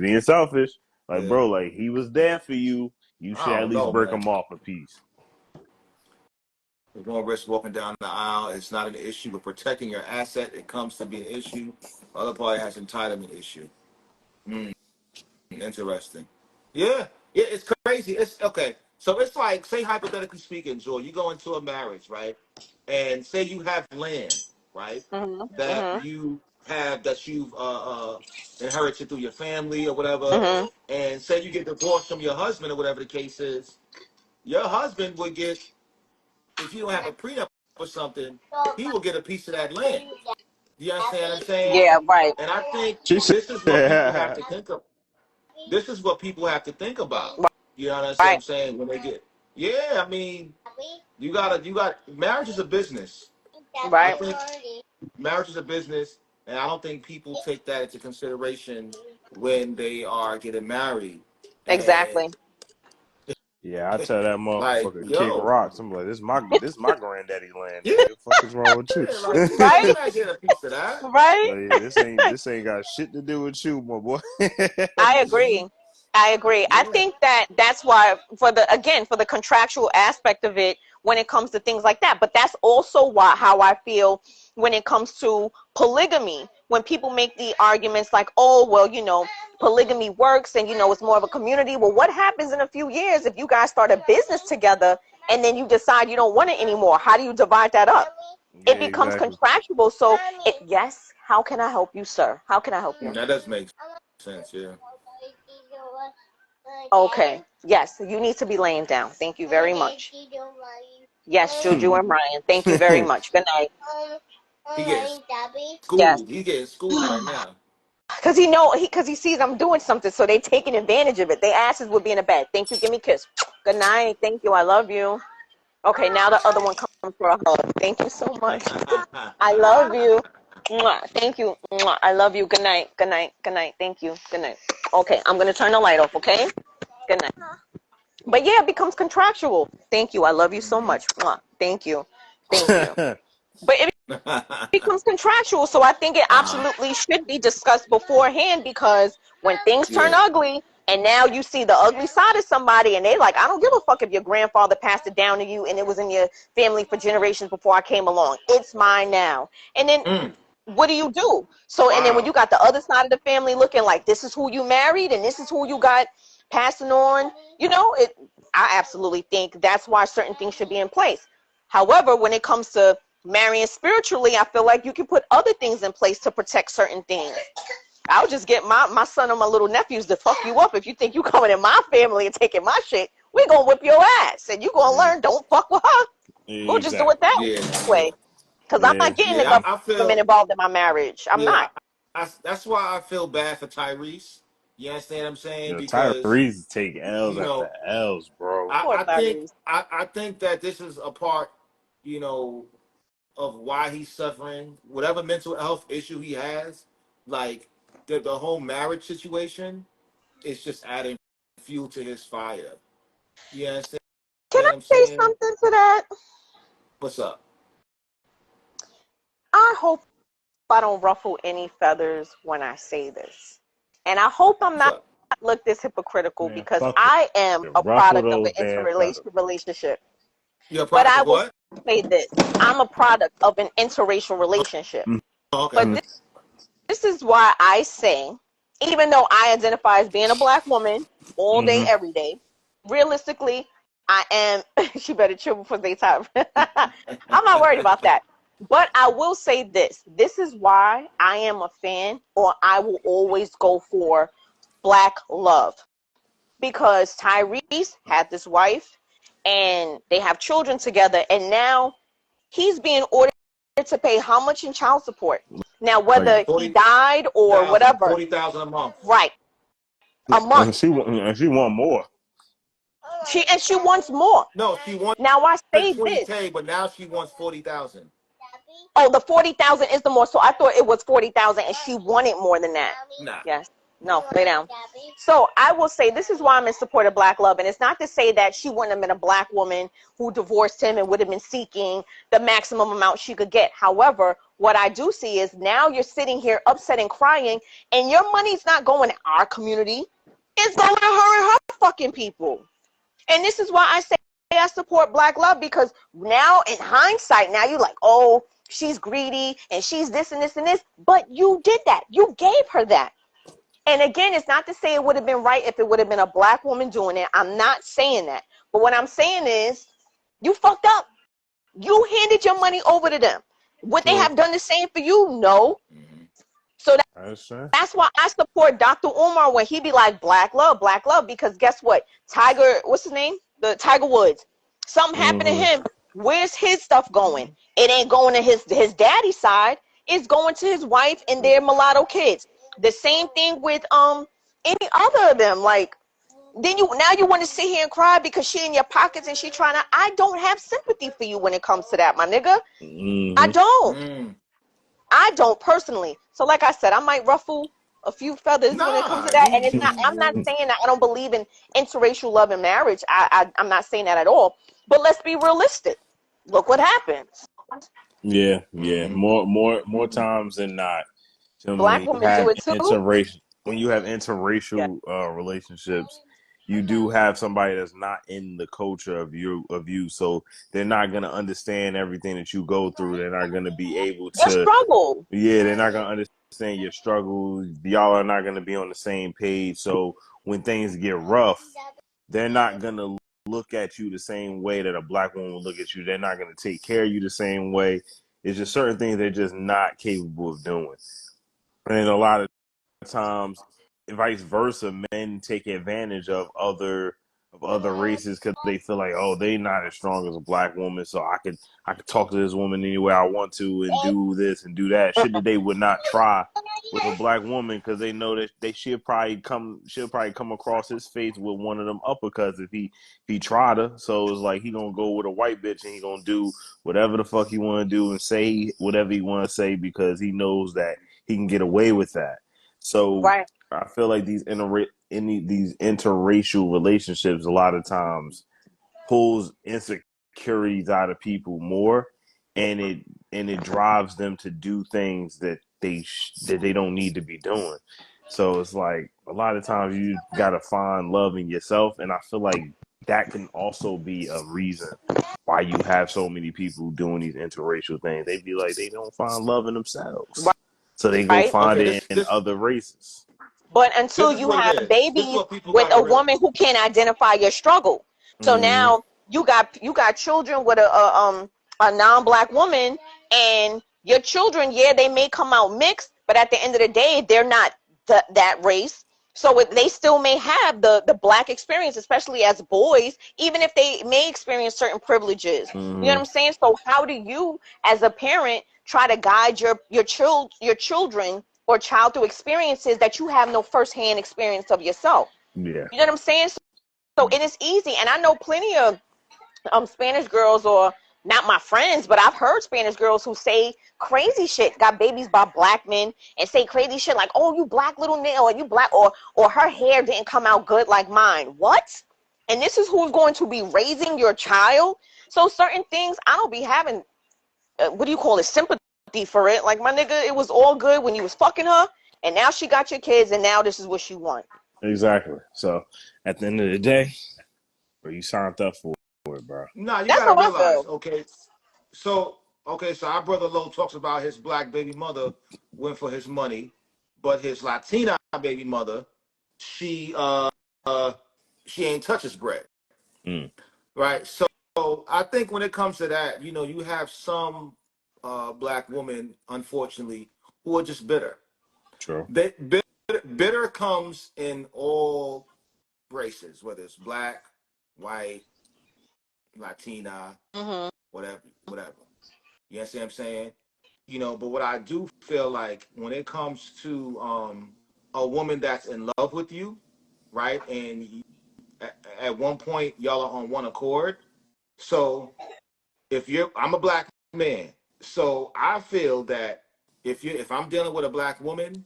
being selfish. Like, bro, like he was there for you. You should at least break him off a piece. There's no risk walking down the aisle. It's not an issue with protecting your asset. It comes to be an issue. The other party has entitlement issue. Interesting. Yeah, it's crazy. It's okay. So it's like, say hypothetically speaking, Joy, you go into a marriage, right? And say you have land, right? That you've inherited through your family or whatever. And say you get divorced from your husband or whatever the case is, your husband would get, if you don't have a prenup or something, he will get a piece of that land. You understand what I'm saying? Yeah, right. And I think this is what people have to think of. This is what people have to think about. You know what I'm saying? When they get, I mean, you got marriage is a business. Right. I think marriage is a business, and I don't think people take that into consideration when they are getting married. Exactly. Yeah, I tell that motherfucker like, kick rocks. I'm like, this is my granddaddy land. What the fuck is wrong with you? Right? I get a piece of that. Right. Like, yeah, this ain't got shit to do with you, my boy. I agree. Yeah. I think that's why for the contractual aspect of it when it comes to things like that. But that's also how I feel when it comes to polygamy. When people make the arguments like, oh, well, polygamy works and, it's more of a community. Well, what happens in a few years if you guys start a business together and then you decide you don't want it anymore? How do you divide that up? Yeah, it becomes contractual. So, yes, how can I help you, sir? How can I help you? That does make sense, yeah. Okay. Yes, you need to be laying down. Thank you very much. Yes, Juju and Ryan. Thank you very much. Good night. He gets Yes. schooled. He getting schooled right now. Cause he sees I'm doing something, so they taking advantage of it. They asses would be in the bed. Thank you. Give me a kiss. Good night. Thank you. I love you. Okay, now the other one comes for a hug. Thank you so much. I love you. Mwah. Thank you. Mwah. I love you. Good night. Good night. Good night. Thank you. Good night. Okay, I'm gonna turn the light off. Okay. Good night. But yeah, it becomes contractual. Thank you. I love you so much. Mwah. Thank you. Thank you. But it becomes contractual, so I think it absolutely should be discussed beforehand, because when things turn ugly and now you see the ugly side of somebody and they like, I don't give a fuck if your grandfather passed it down to you and it was in your family for generations before I came along. It's mine now. And then what do you do? So and then when you got the other side of the family looking like this is who you married and this is who you got passing on, I absolutely think that's why certain things should be in place. However, when it comes to marrying spiritually, I feel like you can put other things in place to protect certain things. I'll just get my son or my little nephews to fuck you up if you think you coming in my family and taking my shit. We're gonna whip your ass and you gonna learn don't fuck with her. We'll just do it that way. Because I'm not getting the government involved in my marriage. I'm not. That's why I feel bad for Tyrese. You understand what I'm saying? Because Tyrese take L's after L's, bro. I think that this is a part, of why he's suffering, whatever mental health issue he has. Like the whole marriage situation is just adding fuel to his fire. You understand? Can I say something to that? What's up? I hope I don't ruffle any feathers when I say this. And I hope I'm not look this hypocritical, because I am a product of an interrelated relationship. You're a product of what? Say this. I'm a product of an interracial relationship. Okay. But this is why I say, even though I identify as being a black woman all day, every day, realistically, I am. She better chill before they time. I'm not worried about that. But I will say this. This is why I am a fan, or I will always go for black love. Because Tyrese had this wife and they have children together, and now he's being ordered to pay how much in child support? Now, whether he died or whatever. $40,000 a month. Right. A month. She want more. She wants more. No, she wants. Now I say this. $20K, but now she wants $40,000. Oh, the 40,000 is the more. So I thought it was 40,000, and she wanted more than that. Nah. Yes. No, lay down. So I will say this is why I'm in support of black love. And it's not to say that she wouldn't have been a black woman who divorced him and would have been seeking the maximum amount she could get. However, what I do see is now you're sitting here upset and crying, and your money's not going to our community. It's going to her and her fucking people. And this is why I say I support black love, because now in hindsight, now you're like, oh, she's greedy and she's this and this and this. But you did that. You gave her that. And again, it's not to say it would have been right if it would have been a black woman doing it. I'm not saying that. But what I'm saying is, you fucked up. You handed your money over to them. Would they have done the same for you? No. So that's why I support Dr. Umar when he be like, black love, because guess what? Tiger, what's his name? The Tiger Woods. Something happened to him. Where's his stuff going? It ain't going to his daddy's side. It's going to his wife and their mulatto kids. The same thing with any other of them. Like, then you want to sit here and cry because she in your pockets and she trying to. I don't have sympathy for you when it comes to that, my nigga. I don't. I don't personally. So like I said, I might ruffle a few feathers when it comes to that. And it's not. I'm not saying that I don't believe in interracial love and marriage. I'm not saying that at all. But let's be realistic. Look what happens. Yeah. More times than not. Black women do it too. When you have interracial relationships, you do have somebody that's not in the culture of you, so they're not gonna understand everything that you go through. They're not gonna be able to struggle. Yeah, they're not gonna understand your struggles. Y'all are not gonna be on the same page. So when things get rough, they're not gonna look at you the same way that a black woman will look at you. They're not gonna take care of you the same way. It's just certain things they're just not capable of doing. And a lot of times, vice versa, men take advantage of other of other races because they feel like, oh, they not as strong as a black woman, so I could talk to this woman any way I want to and do this and do that. Shit that they would not try with a black woman because they know that she'll probably come across his face with one of them uppercuts if he tried her. So it's like he gonna go with a white bitch and he gonna do whatever the fuck he want to do and say whatever he want to say because he knows that he can get away with that. So Right. I feel like these interracial relationships a lot of times pulls insecurities out of people more, and it drives them to do things that they don't need to be doing. So it's like a lot of times you gotta find love in yourself, and I feel like that can also be a reason why you have so many people doing these interracial things. They be like they don't find love in themselves, so they go Right. find Okay, it in other races. But until this is you what it have is. This is babies what people with gotta a realize. woman who can't identify your struggle, so Mm-hmm. now you got children with a non-black woman, and your children, yeah, they may come out mixed, but at the end of the day, they're not that race. So they still may have the black experience, especially as boys, even if they may experience certain privileges. You know what Mm-hmm. I'm saying? So how do you, as a parent, try to guide your children or child through experiences that you have no firsthand experience of yourself? Yeah. You know what I'm saying? So it is easy, and I know plenty of Spanish girls, or not my friends, but I've heard Spanish girls who say crazy shit, got babies by black men, and say crazy shit like, "Oh, you black little nigga," or "You black," or "Her hair didn't come out good like mine." What? And this is who's going to be raising your child. So certain things I don't be having. What do you call it? Sympathy for it. Like, my nigga, it was all good when you was fucking her, and now she got your kids, and now this is what she want. Exactly. So at the end of the day, bro, you signed up for it, bro. Nah, you That's gotta how I realize, feel. okay. So our brother Lowe talks about his black baby mother went for his money, but his Latina baby mother, she uh she ain't touch his bread. Mm, Right. So I think when it comes to that, you have some black women, unfortunately, who are just bitter. true. Bitter comes in all races, whether it's black, white, Latina, Hmm. whatever. You understand what I'm saying? But what I do feel like when it comes to a woman that's in love with you, right? And at one point y'all are on one accord. So I'm a black man, so I feel that if I'm dealing with a black woman,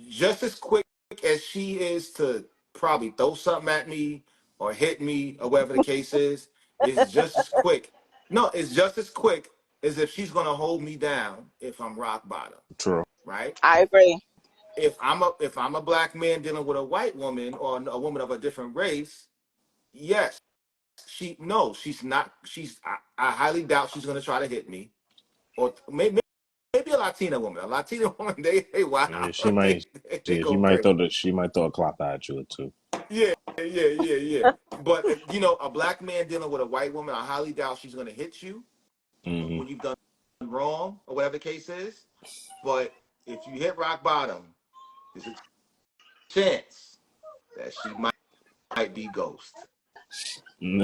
just as quick as she is to probably throw something at me or hit me or whatever the case is just as quick. No, it's just as quick as if she's gonna hold me down if I'm rock bottom, True. right? I agree. If I'm a black man dealing with a white woman or a woman of a different race, yes, she's not. I highly doubt she's gonna try to hit me, or maybe a Latina woman. A Latina woman, they wow, Yeah, she they might. they Yeah, she go might crazy. throw a clock at you or two. Yeah, yeah. But a black man dealing with a white woman, I highly doubt she's gonna hit you Mm-hmm. when you've done wrong or whatever the case is. But if you hit rock bottom, there's a chance that she might be ghost. You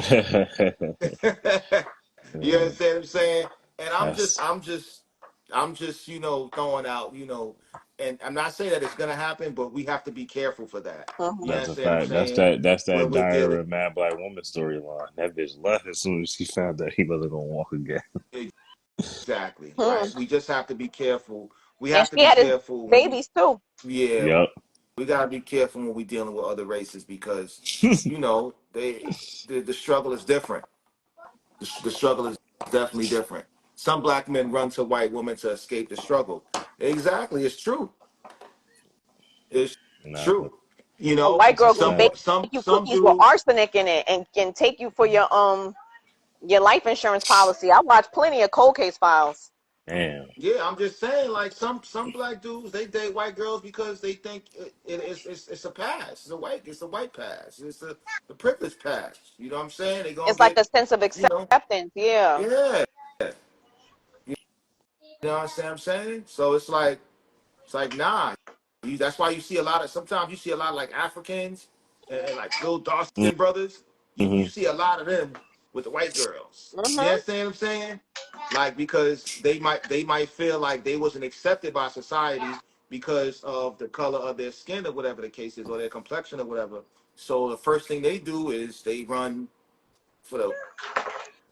understand what I'm saying? And That's I'm just, throwing out, and I'm not saying that it's gonna happen, but we have to be careful for that. You Hmm. that's a understand what I'm fact. That's saying? that When we're Diary dealing, of a Mad Black Woman storyline. That bitch left as soon as she found that he wasn't gonna walk again. exactly, Hmm. right? We just have to be careful. We And have to she be had his careful when babies too. yeah, Yep. we gotta be careful when we're dealing with other races because, the struggle is different. The struggle is definitely different. Some black men run to white women to escape the struggle. Exactly, it's true. It's Exactly. true. A white girl That's a gonna Some bake fact. you some cookies with dudes, arsenic in it, and can take you for your life insurance policy. I watch plenty of cold case files. Damn. yeah, I'm just saying, like some black dudes, they date white girls because they think it's a pass. It's a white pass. It's a privilege pass. You know what I'm saying? They gonna It's like get, a sense of you know, acceptance. Yeah. yeah. You know what I'm saying? So it's like nah. That's why you see a lot of sometimes you see a lot of like Africans and like little dark Mm, skinned brothers. you see a lot of them with the white girls. You Mhm. understand what I'm saying? Like because they might feel like they wasn't accepted by society because of the color of their skin or whatever the case is, or their complexion or whatever. So the first thing they do is they run for the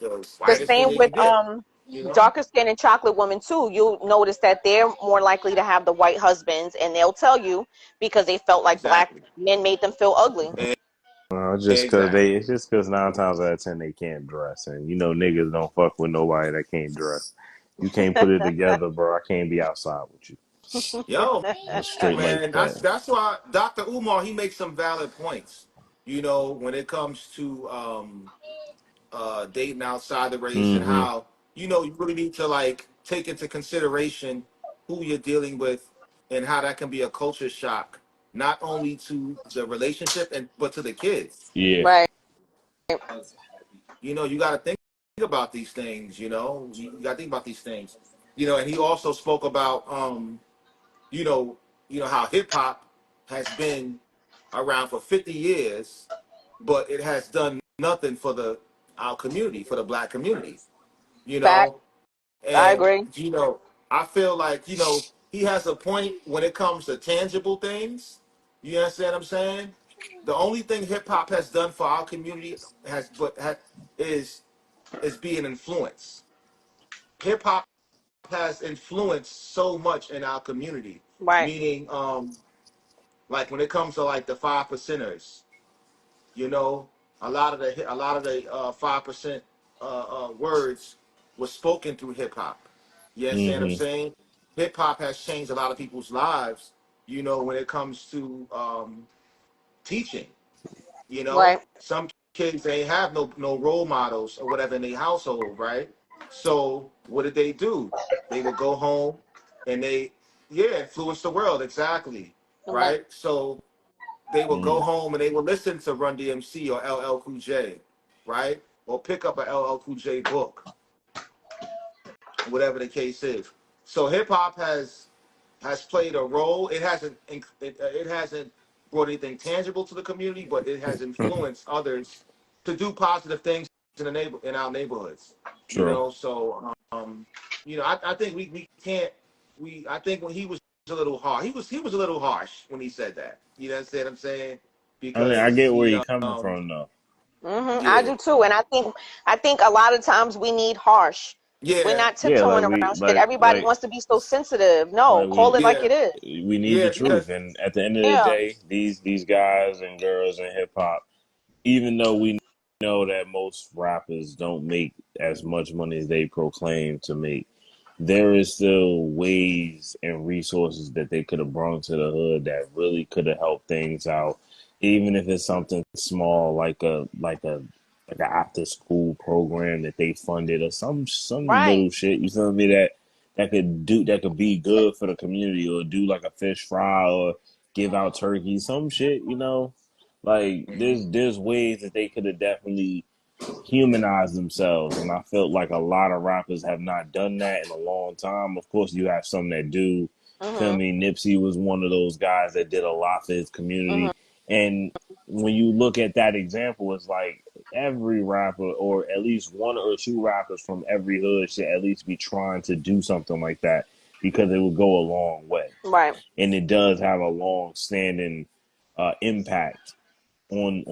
The whitest thing same they with can get. You know? darker skin and chocolate women too. You'll notice that they're more likely to have the white husbands, and they'll tell you because they felt like black Exactly. men made them feel ugly. Exactly. It's just cause 9 times out of 10 they can't dress, and you know niggas don't fuck with nobody that can't dress. You can't put it together, bro. I can't be outside with you. Yo, It's straight like man, that. that's why Dr. Umar he makes some valid points. You know, when it comes to dating outside the race and Mm-hmm. how you really need to like take into consideration who you're dealing with and how that can be a culture shock, not only to the relationship and but to the kids. Yeah. Right. You got to think about these things. You got to think about these things. And he also spoke about you know, how hip hop has been around for 50 years, but it has done nothing for our community, for the black community. You Fact. know, I and agree. I feel like he has a point when it comes to tangible things. You understand what I'm saying? The only thing hip hop has done for our community is be an influence. Hip hop has influenced so much in our community, Right. meaning like when it comes to like the 5%ers, you know, a lot of the 5% words were spoken through hip hop. You understand what I'm Mm-hmm. saying? Hip hop has changed a lot of people's lives. When it comes to teaching. Right. Some kids they have no role models or whatever in their household, right? So what did they do? They would go home and influence the world exactly, Right. right? So they would go Mm. home and they would listen to Run DMC or LL Cool J, right? Or pick up a LL Cool J book, whatever the case is. So hip hop has played a role. It hasn't brought anything tangible to the community, but it has influenced others to do positive things in our neighborhoods. True. So I think we can't I think when he was a little harsh, he was a little harsh when he said that. You understand what I'm saying? I mean, I Because get where you're coming from, though. I yeah, do too, and I think a lot of times we need harsh. We're yeah, not Yeah, tiptoeing around shit. Everybody like wants to be so sensitive. No, we call it like yeah, it is. we need the yeah, truth, because and at the end of the Yeah. day, these guys and girls in hip hop, even though we know that most rappers don't make as much money as they proclaim to make, there is still ways and resources that they could have brought to the hood that really could have helped things out, even if it's something small like an after school program that they funded or some Right. little shit. You feel me? That could be good for the community, or do like a fish fry, or give out turkey, some shit. Like there's ways that they could have definitely humanize themselves. And I felt like a lot of rappers have not done that in a long time. Of course, you have some that do. Feel Mhm. me? Nipsey was one of those guys that did a lot for his Mhm. community. And when you look at that example, it's like every rapper, or at least one or two rappers from every hood, should at least be trying to do something like that, because it would go a long way. Right. And it does have a long standing impact on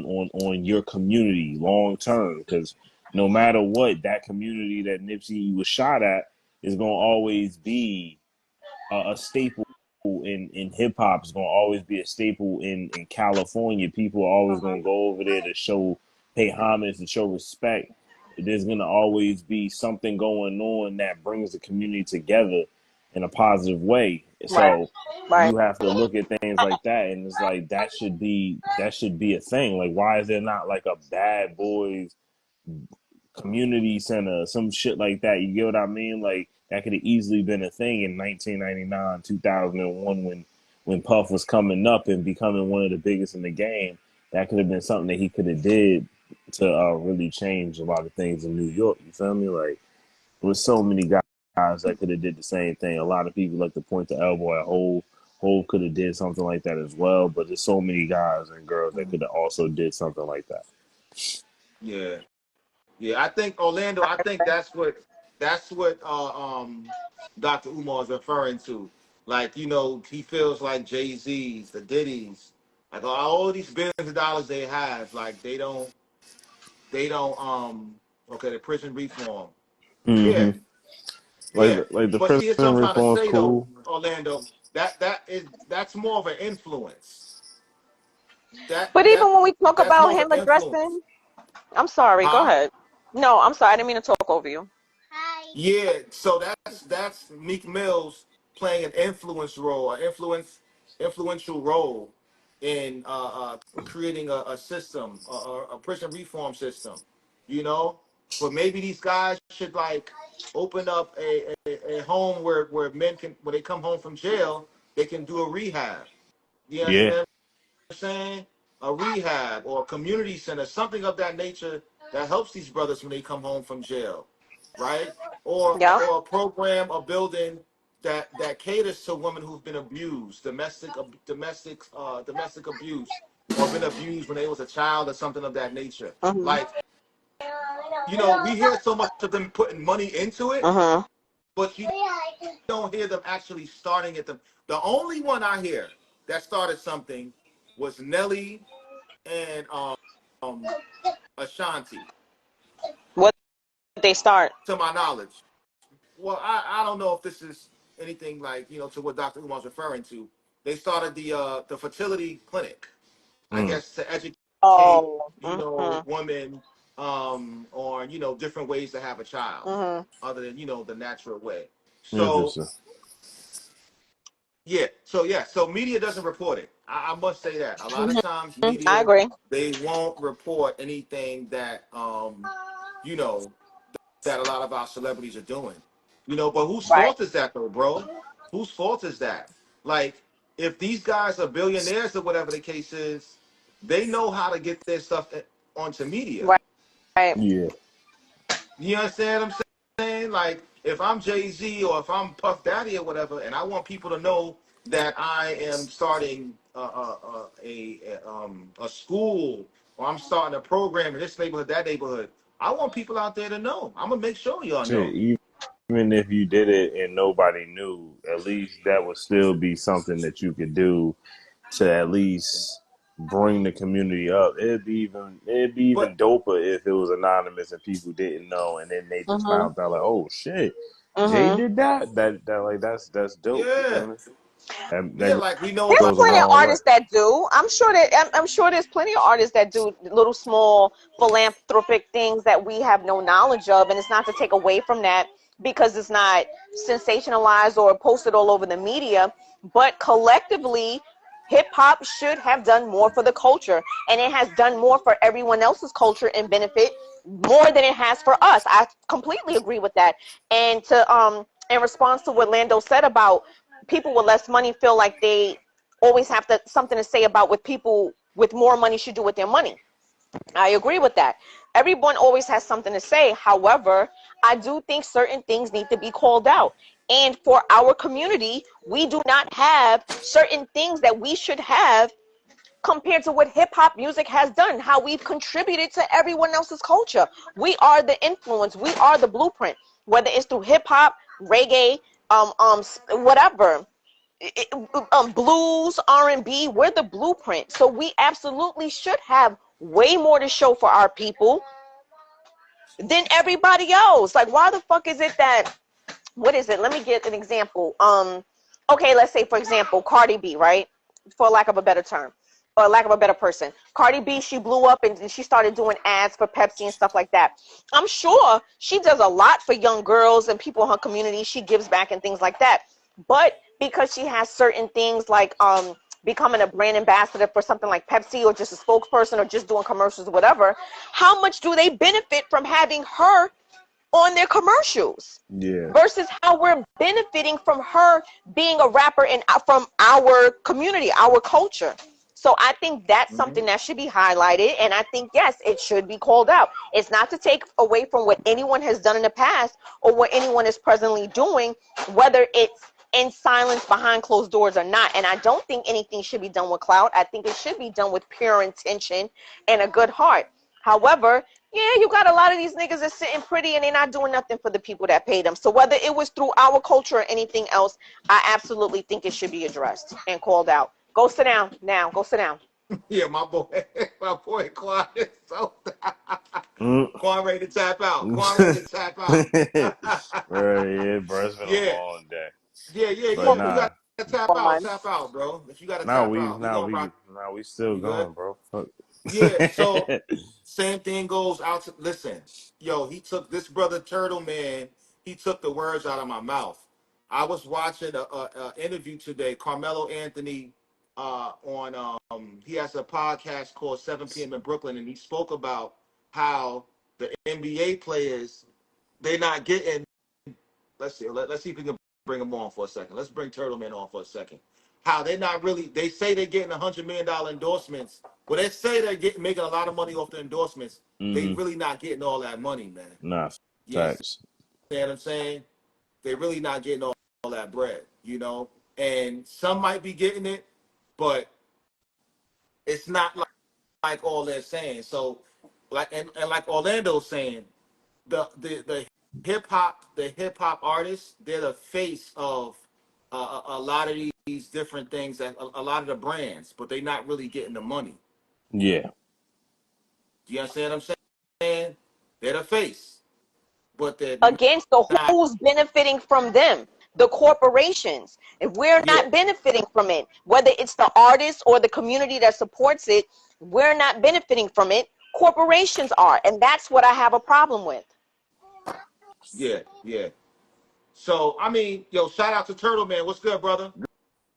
on your community long term, because no matter what, that community that Nipsey was shot at is going to always be a staple in hip hop. Is going to always be a staple in California. People are always going Mhm. to go over there to pay homage, to show respect. There's going to always be something going on that brings the community together in a positive way. Right. So Right. you have to look at things like that, and it's like that should be a thing. Like, why is there not like a Bad Boys community center, some shit like that? You get what I mean? Like, that could have easily been a thing in 1999, 2001, when Puff was coming up and becoming one of the biggest in the game. That could have been something that he could have did to really change a lot of things in New York. You feel me? Like, there was so many guys that could have did the same thing. A lot of people like to point to Elbow at Hove. Hove could have did something like that as well. But there's so many guys and girls that could have also did something like that. Yeah, yeah. I think Orlando. I think that's what Dr. Umar is referring to. Like, he feels like Jay Z's, the Diddy's, like all these billions of dollars they have, like they don't. Okay, the prison reform. Yeah, Hmm. yeah. Like the But see, that's what prison I'm trying to reform's say though, cool. Orlando. That's more of an influence. That But that even when we talk that's about more of him an influence, addressing, I'm sorry, go huh? ahead. No, I'm sorry, I didn't mean to talk over you. Yeah. So that's Meek Mills playing an influence role, influential role in creating a system, a prison reform system. You know, but maybe these guys should like open up a home where men can, when they come home from jail, they can do a rehab. You Yeah. understand? Saying a rehab or a community center, something of that nature that helps these brothers when they come home from jail, right? Or Yeah. or a program, a building that caters to women who've been abused, domestic abuse, or been abused when they was a child or something of that nature. Mhm. Like, we hear so much of them putting money into it, Mhm. but you don't hear them actually starting at them. The only one I hear that started something was Nelly and Ashanti, What they start? to my knowledge. Well, I don't know if this is anything like, to what Dr. Umar's referring to. They started the fertility clinic, I Mm. guess, to educate, Oh. Mhm. women on, different ways to have a child Mhm. other than, the natural way. So Interesting. so media doesn't report it. I must say that. A lot of times I media, agree. they won't report anything that you know that a lot of our celebrities are doing. But whose Right. fault is that though, bro? Whose fault is that? Like, if these guys are billionaires or whatever the case is, they know how to get their stuff onto media. Right. Right. Yeah. You understand what I'm saying? Like, if I'm Jay Z or if I'm Puff Daddy or whatever, and I want people to know that I am starting a school, or I'm starting a program in this neighborhood, that neighborhood, I want people out there to know. I'm gonna make sure y'all Shit, know. even if you did it and nobody knew, at least that would still be something that you could do to at least bring the community up. It'd be even But doper if it was anonymous and people didn't know, and then they just Mhm. found out like, oh shit, Jay Mhm. did that. That like that's dope. You yeah, feel me? That yeah, that like we know There's about goes a plenty of long way. artists that do. I'm sure there's plenty of artists that do little small philanthropic things that we have no knowledge of, and it's not to take away from that because it's not sensationalized or posted all over the media. But collectively, hip hop should have done more for the culture, and it has done more for everyone else's culture and benefit more than it has for us. I completely agree with that. And to in response to what Lando said about people with less money feel like they always have to something to say about what people with more money should do with their money. I agree with that. Everyone always has something to say. However, I do think certain things need to be called out. And for our community, we do not have certain things that we should have compared to what hip hop music has done, how we've contributed to everyone else's culture. We are the influence, we are the blueprint, whether it's through hip hop, reggae, whatever, blues, R&B, we're the blueprint. So we absolutely should have way more to show for our people than everybody else. Like, why the fuck is it that, what is it? Let me get an example. Okay, let's say, for example, Cardi B, right? For lack of a better term, or lack of a better person. Cardi B, she blew up and she started doing ads for Pepsi and stuff like that. I'm sure she does a lot for young girls and people in her community. She gives back and things like that. But because she has certain things like becoming a brand ambassador for something like Pepsi, or just a spokesperson, or just doing commercials or whatever, how much do they benefit from having her on their commercials Yeah. versus how we're benefiting from her being a rapper and from our community, our culture? So I think that's Mhm. something that should be highlighted, and I think, yes, it should be called out. It's not to take away from what anyone has done in the past or what anyone is presently doing, whether it's in silence behind closed doors or not. And I don't think anything should be done with clout. I think it should be done with pure intention and a good heart. However, yeah, you got a lot of these niggas that's sitting pretty and they're not doing nothing for the people that pay them. So whether it was through our culture or anything else, I absolutely think it should be addressed and called out. Go sit down now. Go sit down. Yeah, my boy Quan is so Mm. Quan ready to tap out. Quan ready to tap out. Right, yeah, bro, it's been a Yeah, long day. yeah, yeah, But yeah. You nah, gotta One. tap out, bro. If you gotta now tap we out, we now gonna we rock. now we still You good? going, bro. Fuck. Yeah. So same thing goes out to listen. Yo, he took this brother Turtle Man. He took the words out of my mouth. I was watching a interview today. Carmelo Anthony on he has a podcast called 7 p.m. in Brooklyn, and he spoke about how the NBA players they're not getting. Let's see if we can bring him on for a second. Let's bring Turtle Man on for a second. How they're not really. They say they're getting $100 million endorsements. Well, they say they're making a lot of money off the endorsements. They Hmm. really not getting all that money, man. Nah, You understand facts. what I'm saying? They really not getting all that bread, you know. And some might be getting it, but it's not like all they're saying. So, like and like Orlando's saying, the hip hop artists, they're the face of a lot of these different things that a lot of the brands, but they're not really getting the money. Yeah. Do you understand what I'm saying? They're the face, but they're Again, so not. who's benefiting from them? The corporations. If we're Yeah, not benefiting from it, whether it's the artist or the community that supports it, we're not benefiting from it. Corporations are, and that's what I have a problem with. yeah, yeah. So I mean, yo, shout out to Turtle Man. What's good, brother?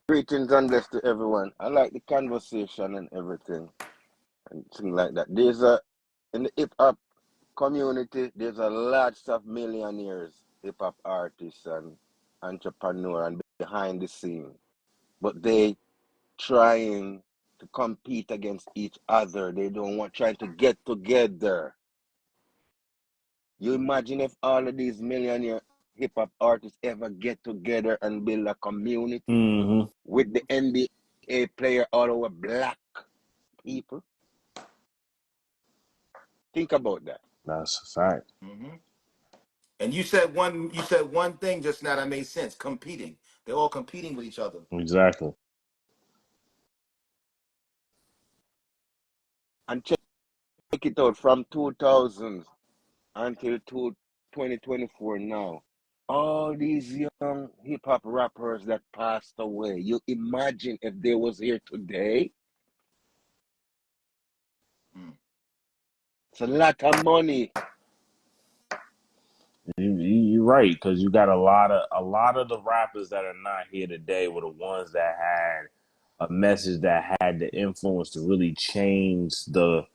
Greetings and bless to everyone. I like the conversation and everything and things like that. In the hip hop community, there's a lots of millionaires, hip hop artists and entrepreneurs and behind the scene, but they trying to compete against each other. They don't want trying to get together. You imagine if all of these millionaire hip hop artists ever get together and build a community Hmm. with the NBA player all over black people. Think about that. That's a fact. Mm-hmm. And you said one thing just now that made sense. Competing. They're all competing with each other. Exactly. And check it out from 2000 until 2024 now. All these young hip hop rappers that passed away. You imagine if they was here today? Mm. It's a lot of money. You're right, because you got a lot of the rappers that are not here today were the ones that had a message that had the influence to really change the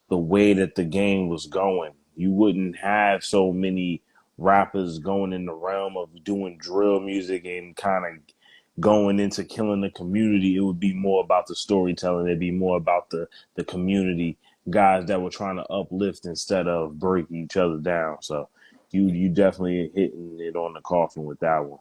way that the game was going. You wouldn't have so many rappers going in the realm of doing drill music and kind of going into killing the community. It would be more about the storytelling. It'd be more about the community guys that were trying to uplift instead of break each other down. So you definitely hitting it on the coffin with that one.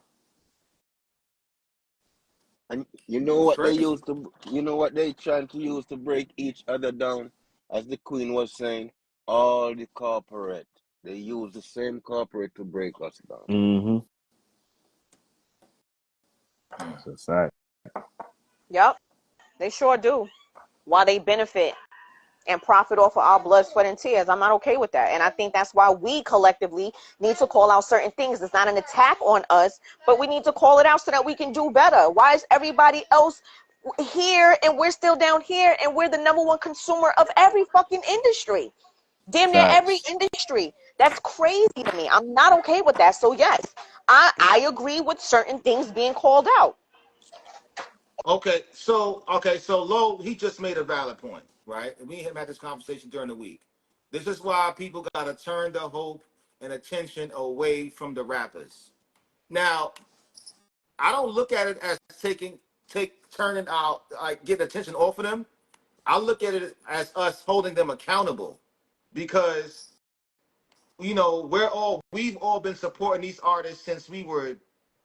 And you know It's what they crazy. used to you know what they trying to use to break each other down? As the Queen was saying, all the corporate. They use the same corporate to break us down. Mm-hmm. Mm. That's a fact. Yep, they sure do. While they benefit and profit off of our blood, sweat, and tears. I'm not okay with that. And I think that's why we collectively need to call out certain things. It's not an attack on us, but we need to call it out so that we can do better. Why is everybody else here and we're still down here and we're the number one consumer of every fucking industry? Damn near every Facts. industry. That's crazy to me. I'm not okay with that. So yes, I agree with certain things being called out. So Lo, he just made a valid point, right? And we and him had this conversation during the week. This is why people gotta turn the hope and attention away from the rappers. Now, I don't look at it as turning out like getting attention off of them. I look at it as us holding them accountable because we've all been supporting these artists since we were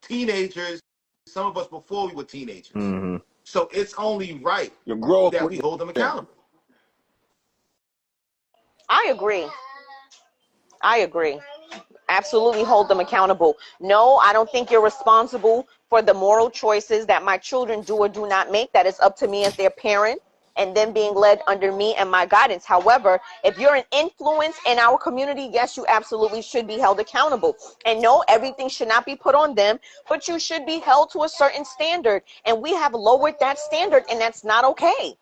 teenagers, some of us before we were teenagers. Mm-hmm. So it's only right You grow up that with we hold them them. accountable. I agree. I agree. Absolutely hold them accountable. No, I don't think you're responsible for the moral choices that my children do or do not make. That is up to me as their parent and them being led under me and my guidance. However, if you're an influence in our community, yes, you absolutely should be held accountable. And no, everything should not be put on them, but you should be held to a certain standard. And we have lowered that standard, and that's not okay.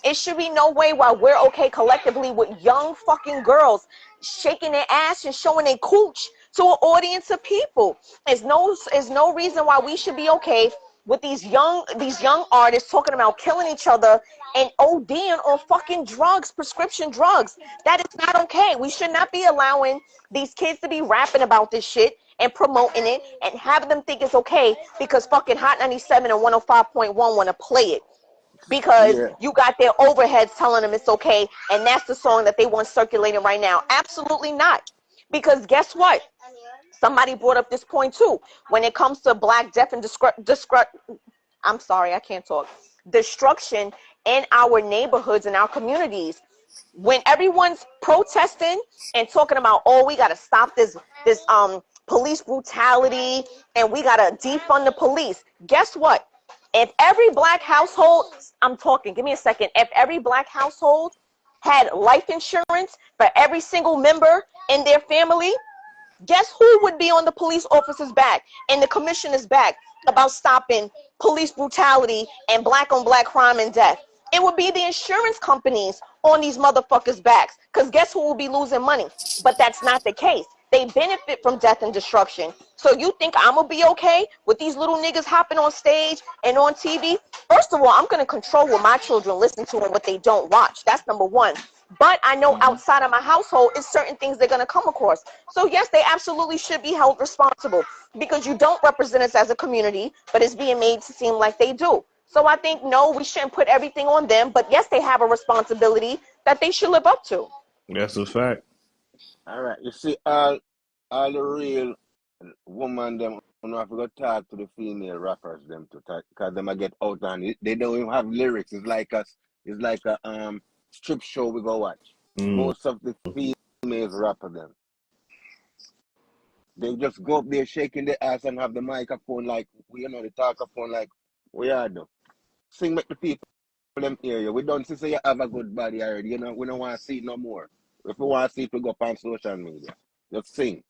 It should be no way while we're okay collectively with young fucking girls shaking their ass and showing their cooch to an audience of people. There's no reason why we should be okay with these young artists talking about killing each other and ODing on fucking drugs, prescription drugs. That is not okay. We should not be allowing these kids to be rapping about this shit and promoting it and having them think it's okay because fucking Hot 97 and 105.1 want to play it because Yeah, you got their overheads telling them it's okay, and that's the song that they want circulating right now. Absolutely not. Because guess what? Somebody brought up this point too. When it comes to black, deaf, and I'm sorry, I can't talk. Destruction in our neighborhoods and our communities. When everyone's protesting and talking about, oh, we gotta stop this police brutality and we gotta defund the police. Guess what? If every black household, I'm talking, give me a second. If every black household had life insurance for every single member in their family, guess who would be on the police officer's back and the commissioner's back about stopping police brutality and black on black crime and death? It would be the insurance companies on these motherfuckers' backs. Because guess who will be losing money? But that's not the case. They benefit from death and destruction. So you think I'm going to be okay with these little niggas hopping on stage and on TV? First of all, I'm going to control what my children listen to and what they don't watch. That's number one. But I know outside of my household is certain things they're going to come across. So yes, they absolutely should be held responsible because you don't represent us as a community, but it's being made to seem like they do. So I think, no, we shouldn't put everything on them, but yes, they have a responsibility that they should live up to. That's a fact. all right. You see, all the real woman them you know have to go talk to the female rappers them to talk because them I get out and they don't even have lyrics. It's like a strip show we go watch. Mm. Most of the females rapper them. They just go up there shaking their ass and have the microphone like the talkaphone like we are do. Sing make the people them hear you. We don't say you have a good body already. We don't want to see it no more. If we want to see it, we go up on social media. Just sing.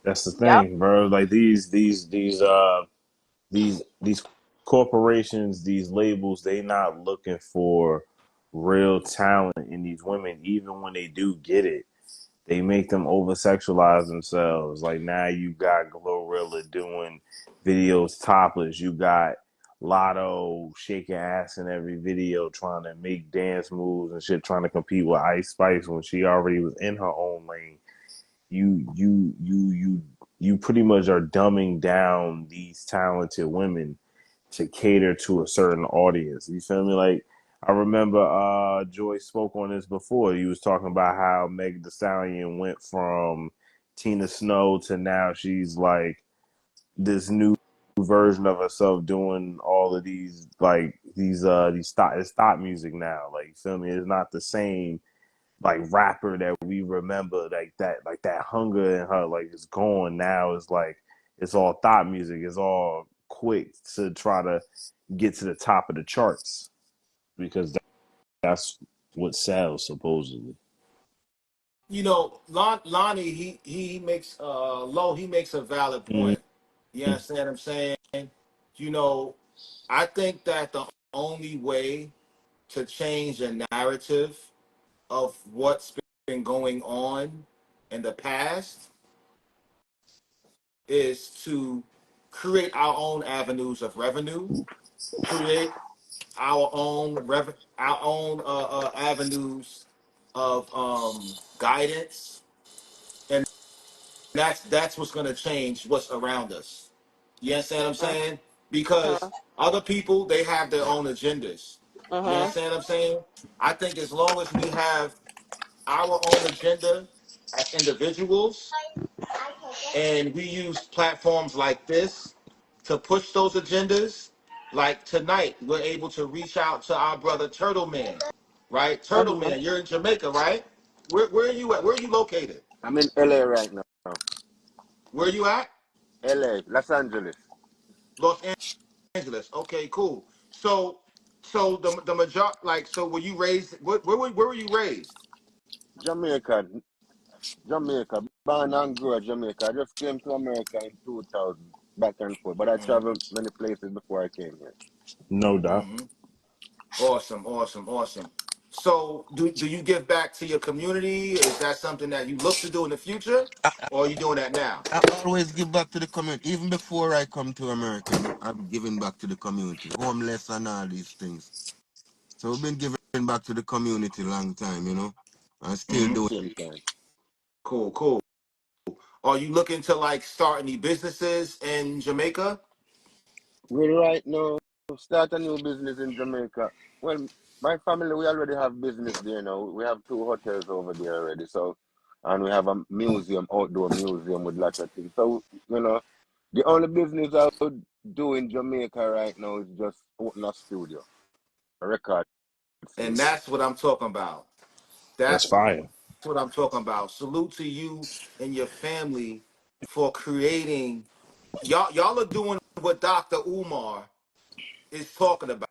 That's the Yep. thing, bro. Like these corporations, these labels, they not looking for real talent in these women. Even when they do get it, they make them over sexualize themselves. Like now you got Glorilla doing videos topless. You got Lotto shaking ass in every video, trying to make dance moves and shit, trying to compete with Ice Spice when she already was in her own lane. You pretty much are dumbing down these talented women to cater to a certain audience. You feel me? Like I remember Joy spoke on this before. He was talking about how Meg Thee Stallion went from Tina Snow to now she's like this new version of herself doing all of these like these stop music now. Like you feel me? It's not the same like rapper that we remember like that hunger in her like it's gone now. It's like it's all thought music. It's all quick to try to get to the top of the charts because that's what sells supposedly. Lonnie, he makes low. He makes a valid Mm-hmm. point. You understand what I'm saying? You know, I think that the only way to change the narrative of what's been going on in the past is to create our own avenues of revenue, create our own avenues of guidance, and that's what's going to change what's around us. You understand what I'm Mhm. saying? Because Mhm. other people they have their own agendas. You Mhm. understand what I'm saying? I think as long as we have our own agenda as individuals, and we use platforms like this to push those agendas. Like tonight, we're able to reach out to our brother Turtle Man, right? I'm Turtle here. Man, you're in Jamaica, right? Where are you at? Where are you located? I'm in LA right now. Where are you at? LA, Los Angeles. Los Angeles. Okay, cool. So the major like so were you raised? Where were you raised? Jamaica, Jamaica. Born and grew up Jamaica. I just came to America in 2000, back and forth. But I Mm-hmm. traveled many places before I came here. No doubt. Mm-hmm. Awesome, awesome, awesome. So do you give back to your community? Is that something that you look to do in the future, or are you doing that now? I always give back to the community. Even before I come to America, I'm giving back to the community. Homeless and all these things. So we've been giving back to the community long time, you know. And still Mm-hmm. doing same time. Cool, cool. Are you looking to like start any businesses in Jamaica? We right now start a new business in Jamaica. Well, my family, we already have business there now. We have two hotels over there already. So, and we have a museum, outdoor museum with lots of things. So, you know, the only business I would do in Jamaica right now is just open a studio, a record And studio. that's what I'm talking about. That's That's fire. what I'm talking about. Salute to you and your family for creating. Y'all are doing what Dr. Umar is talking about.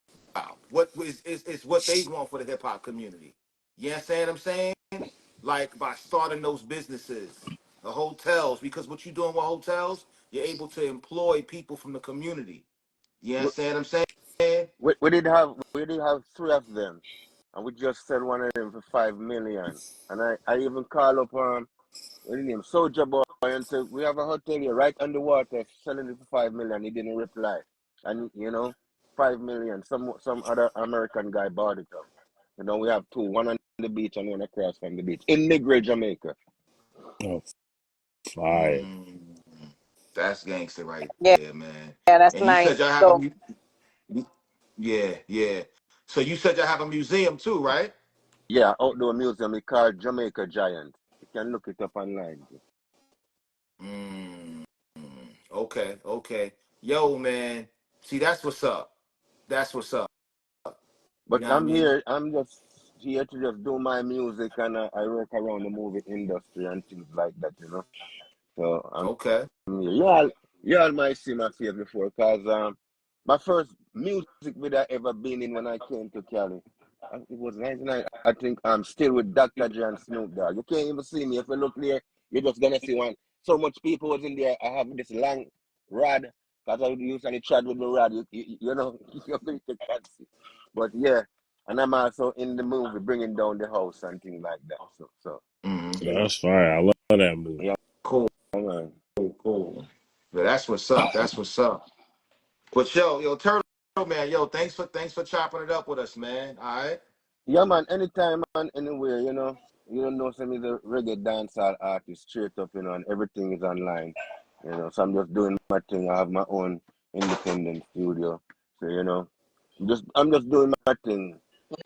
What is what they want for the hip hop community. You understand what I'm saying? Like by starting those businesses, the hotels, because what you're doing with hotels, you're able to employ people from the community. You We, understand what I'm saying? we did have three of them, and we just sell one of them for 5 million. And I even call up what is his name, Soldier Boy, and said we have a hotel here right on the water, selling it for 5 million. He didn't reply, and you know, 5 million. Some other American guy bought it up. You know, we have two, one on the beach and one across from the beach in Negril, Jamaica. Oh, fire. Mm, that's gangster right Yeah, there, man. yeah, that's And you nice. said y'all have a So yeah, yeah. So you said y'all have a museum too, right? Yeah, outdoor museum. It's called Jamaica Giant. You can look it up online. Mm, okay, okay. Yo, man. See, that's what's up. That's what's up. You But know what I I'm mean? here. I'm just here to just do my music, and I work around the movie industry and things like that. You know. So I'm Okay. here. You all might see my face before, cause my first music video I ever been in when I came to Cali. It was 99. I think I'm still with Dr. J and Snoop Dogg. You can't even see me. If you look there, you're just gonna see one. So much people was in there. I have this long rod, cause I usually chat with the rod. You know, you can't see. But yeah, and I'm also in the movie bringing down the house and things like that. So Mm-hmm. you know, That's fire. I love that movie. yeah, Cool, man. cool, cool. But that's what's up. That's what's up. But yo, Turtle man, yo, thanks for chopping it up with us, man. All right. Yeah, man. Anytime and anywhere, you know. You don't know, some is a reggae dancehall artist straight up, you know, and everything is online, you know. So I'm just doing my thing. I have my own independent studio, so you know, I'm just doing my thing.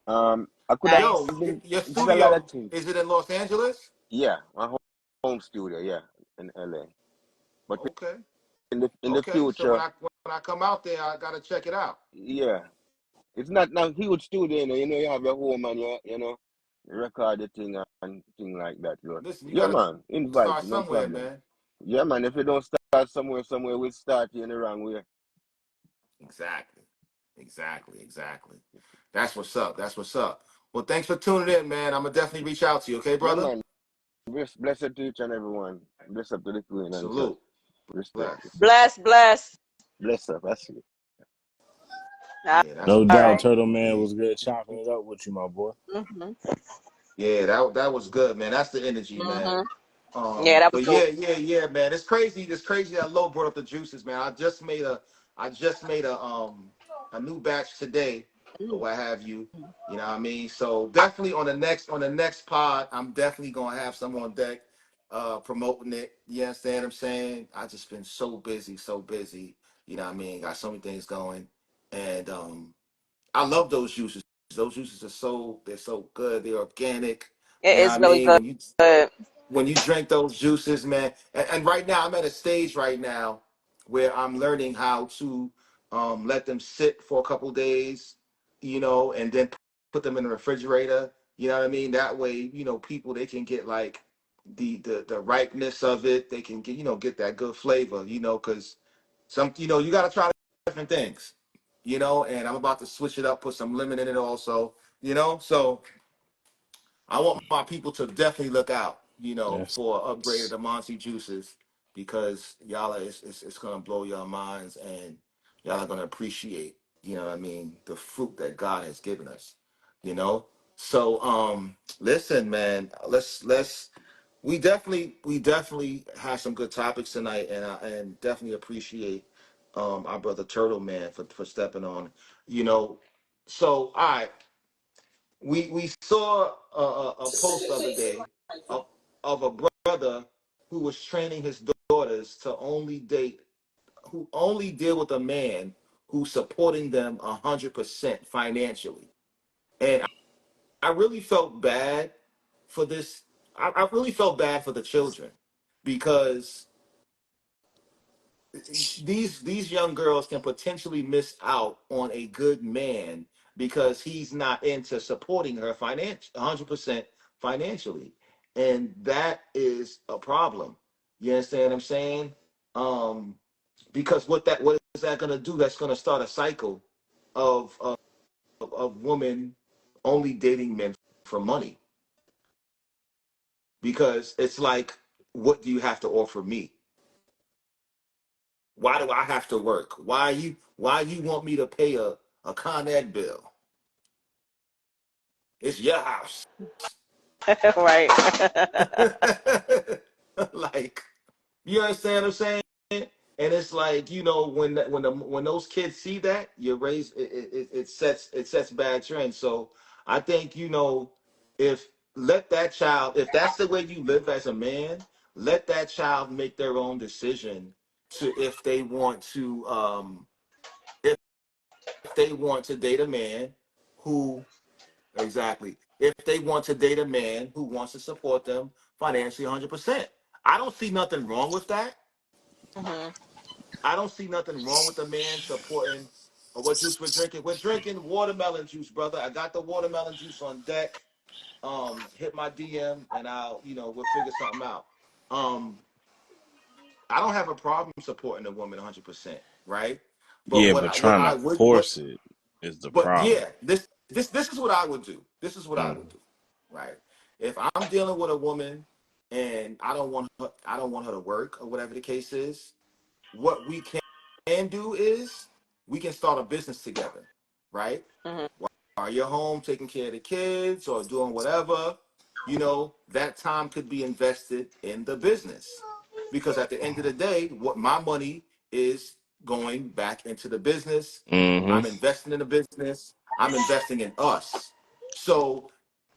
I could have Yo, nice. been your did a lot of studio things. is it in Los Angeles? Yeah, my home studio, yeah, in LA. But Okay. in the Okay. So when future, I come out there, I gotta check it out. yeah, it's not now huge studio, you know. You have your home and you record the thing and thing like that. But Listen, you yeah, gotta man, invite, start no somewhere, problem. man. Yeah, man, if you don't start somewhere, we start you in the wrong way. Exactly. Exactly. Exactly. That's what's up. That's what's up. Well, thanks for tuning in, man. I'm gonna definitely reach out to you. Okay, Yeah, brother. man, blessed to each and everyone. Bless up to the queen and church. Salute. Respect. Bless. bless, bless. Bless up, that's it. All Yeah, that's No what's doubt, right. up. Turtle Man Yeah. was good chopping it up with you, my boy. Mhm. Yeah, that was good, man. That's the energy, man. Mhm. Yeah, that was But dope. yeah, man. It's crazy. It's crazy that Low brought up the juices, man. I just made a new batch today or Mm. what have you. You know what I mean? So definitely on the next pod, I'm definitely gonna have some on deck promoting it. You understand what I'm saying? I just been so busy, so busy. You know what I mean? Got so many things going. And I love those juices. Those juices they're so good. They're organic. You It know what is I really mean? good. When you drink those juices, man. And right now I'm at a stage right now where I'm learning how to let them sit for a couple days, and then put them in the refrigerator. You know what I mean? That way, people they can get like the ripeness of it. They can get get that good flavor. Because you got to try different things. And I'm about to switch it up, put some lemon in it also. So I want my people to definitely look out, Yes. for upgraded Amonte juices because y'all it's gonna blow your minds and y'all are gonna appreciate, what I mean, the fruit that God has given us, you know. So listen, man, let's we definitely have some good topics tonight and definitely appreciate our brother Turtle Man for stepping on, you know. So all right, we saw a post the other day of a brother who was training his daughters to who only deal with a man who's supporting them 100% financially. And I really felt bad for this. I really felt bad for the children because these young girls can potentially miss out on a good man because he's not into supporting her 100% financially, and that is a problem. You understand what I'm saying? Because what is that going to do? That's going to start a cycle of women only dating men for money because it's like, what do you have to offer me? Why do I have to work? Why you want me to pay a Con Ed bill? It's your house. Right. Like, you understand what I'm saying? And it's like, when those kids see that, you raise it sets bad trends. So I think, if let that child, if that's the way you live as a man, let that child make their own decision to if they want to if they want to date a man who exactly if they want to date a man who wants to support them financially 100%. I don't see nothing wrong with that. Hmm. I don't see nothing wrong with a man supporting what juice we're drinking. We're drinking watermelon juice, brother. I got the watermelon juice on deck. Hit my DM and we'll figure something out. Um, I don't have a problem supporting a woman 100%, right? But Yeah, what but I what trying I to would what force it is the but problem. yeah, this is what I would do. This is what I Mm. would do, right? If I'm dealing with a woman and I don't want her to work or whatever the case is, what we can do is we can start a business together, right? Hmm. While you're home taking care of the kids or doing whatever, that time could be invested in the business. Because at the end of the day, what my money is going back into the business. Hmm. I'm investing in the business. I'm investing in us. So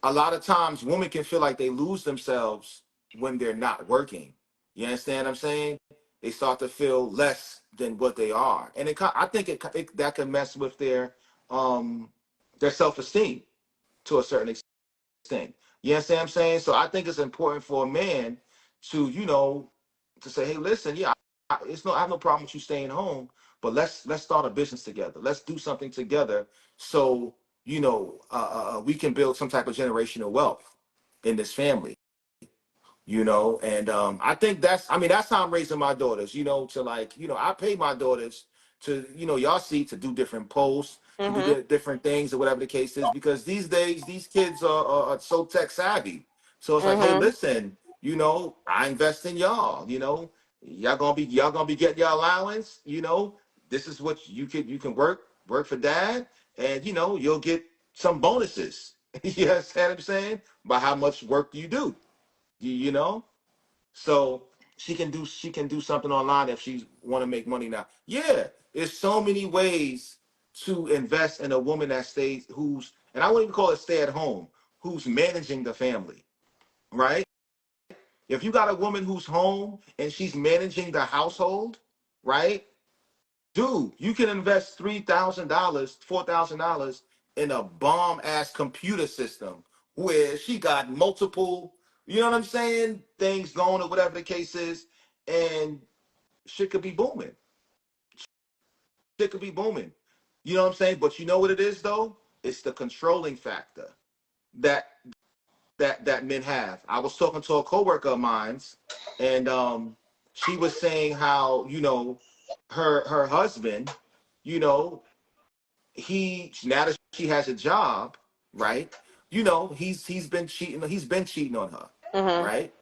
a lot of times women can feel like they lose themselves when they're not working. You understand what I'm saying? They start to feel less than what they are. And I think that can mess with their self-esteem to a certain extent. You understand what I'm saying? So I think it's important for a man to, to say, hey, listen, yeah, I have no problem with you staying home, but let's start a business together. Let's do something together so we can build some type of generational wealth in this family. And I think that's how I'm raising my daughters, to like, I pay my daughters to, y'all see, to do different posts, to do Hmm. different things or whatever the case is, because these days these kids are so tech savvy. So it's like, hey, Hmm. listen, I invest in y'all, y'all gonna be getting your allowance, this is what you can work for dad, and you'll get some bonuses. You understand what I'm saying? By how much work you do. You know, so she can do something online if she want to make money now. Yeah, there's so many ways to invest in a woman that stays and I wouldn't even call it stay at home, who's managing the family, right? If you got a woman who's home and she's managing the household, right? Dude, you can invest $3,000, $4,000 in a bomb ass computer system where she got multiple, you know what I'm saying, things going or whatever the case is, and shit could be booming. Shit could be booming. You know what I'm saying? But you know what it is though? It's the controlling factor that that men have. I was talking to a coworker of mine's, and she was saying how her husband, you know, he now that she has a job, right? He's been cheating on her, Mhm. right?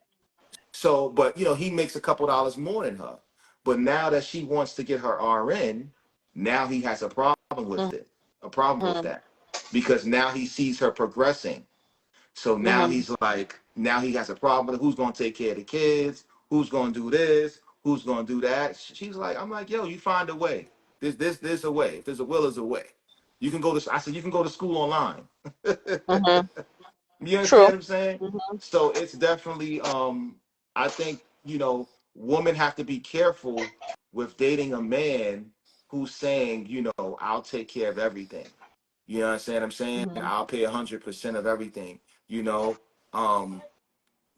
So, but he makes a couple dollars more than her. But now that she wants to get her RN, now he has a problem with it, a problem with Mhm. that, because now he sees her progressing. So now Mhm. he's like, now he has a problem with who's going to take care of the kids, who's going to do this, who's going to do that. She's like, I'm like, yo, you find a way. There's a way. If there's a will, there's a way. You can go to. I said you can go to school online. Mhm. You understand True. what I'm saying? Mhm. So it's definitely I think, women have to be careful with dating a man who's saying, I'll take care of everything. You understand what I'm saying? Mhm. I'll pay 100% of everything, you know? Um,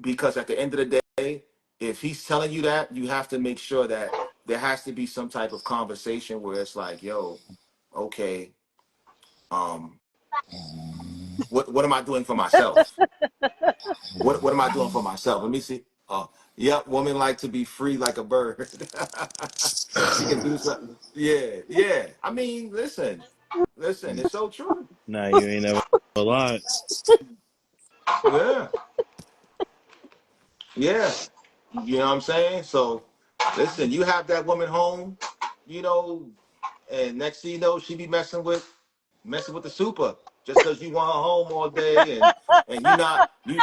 because at the end of the day, if he's telling you that, you have to make sure that there has to be some type of conversation where it's like, yo, okay, um, what am I doing for myself? What am I doing for myself? Let me see. Yep, women like to be free like a bird. She can do something. Yeah, yeah. I mean, listen, it's so true. Nah, you ain't never lied. Yeah, yeah. You know what I'm saying? So, listen, you have that woman home, you know, and next thing you know, she be messing with the super just because you want her home all day, and you not, you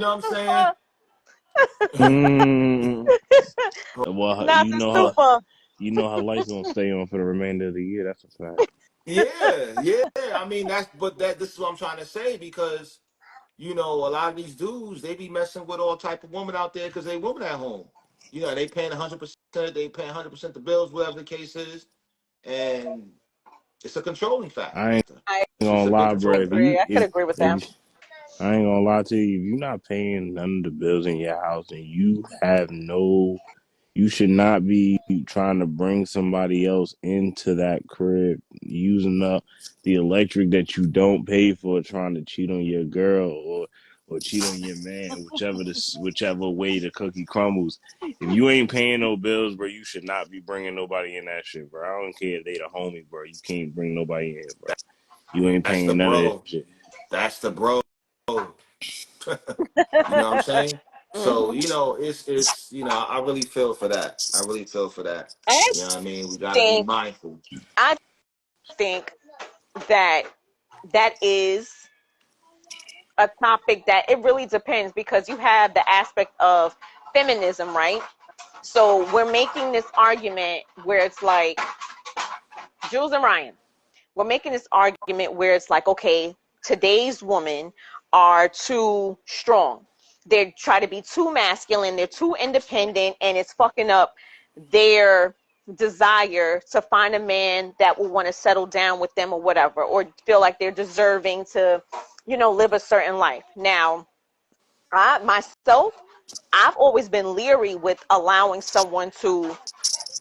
know what I'm saying? Mm. Well, Not the super. you know how lights gonna stay on for the remainder of the year. That's a fact. Yeah, yeah. I mean, this is what I'm trying to say, because a lot of these dudes, they be messing with all type of women out there because they women at home. They paying 100%, they paying 100% the bills, whatever the case is, and it's a controlling factor. I ain't I It's gonna a big lie, bro. controlling If factor. agree. you I could agree with that. if I ain't gonna lie to you, if you're not paying none of the bills in your house and you have no, you should not be trying to bring somebody else into that crib using up the electric that you don't pay for, trying to cheat on your girl or cheat on your man, whichever way the cookie crumbles. If you ain't paying no bills, bro, you should not be bringing nobody in that shit, bro. I don't care if they the homie, bro. You can't bring nobody in, bro. You ain't That's the paying none of this bro. shit. That's the bro. You know what I'm saying? So, Mhm. I really feel for that. I really feel for that. I You know what I mean? We got to be think mindful. I think that that is a topic that it really depends, because you have the aspect of feminism, right? So we're making this argument where it's like Jules and Ryan, we're making this argument where it's like, okay, today's women are too strong. They try to be too masculine, they're too independent, and it's fucking up their desire to find a man that will want to settle down with them or whatever, or feel like they're deserving to, live a certain life. Now, I myself, I've always been leery with allowing someone to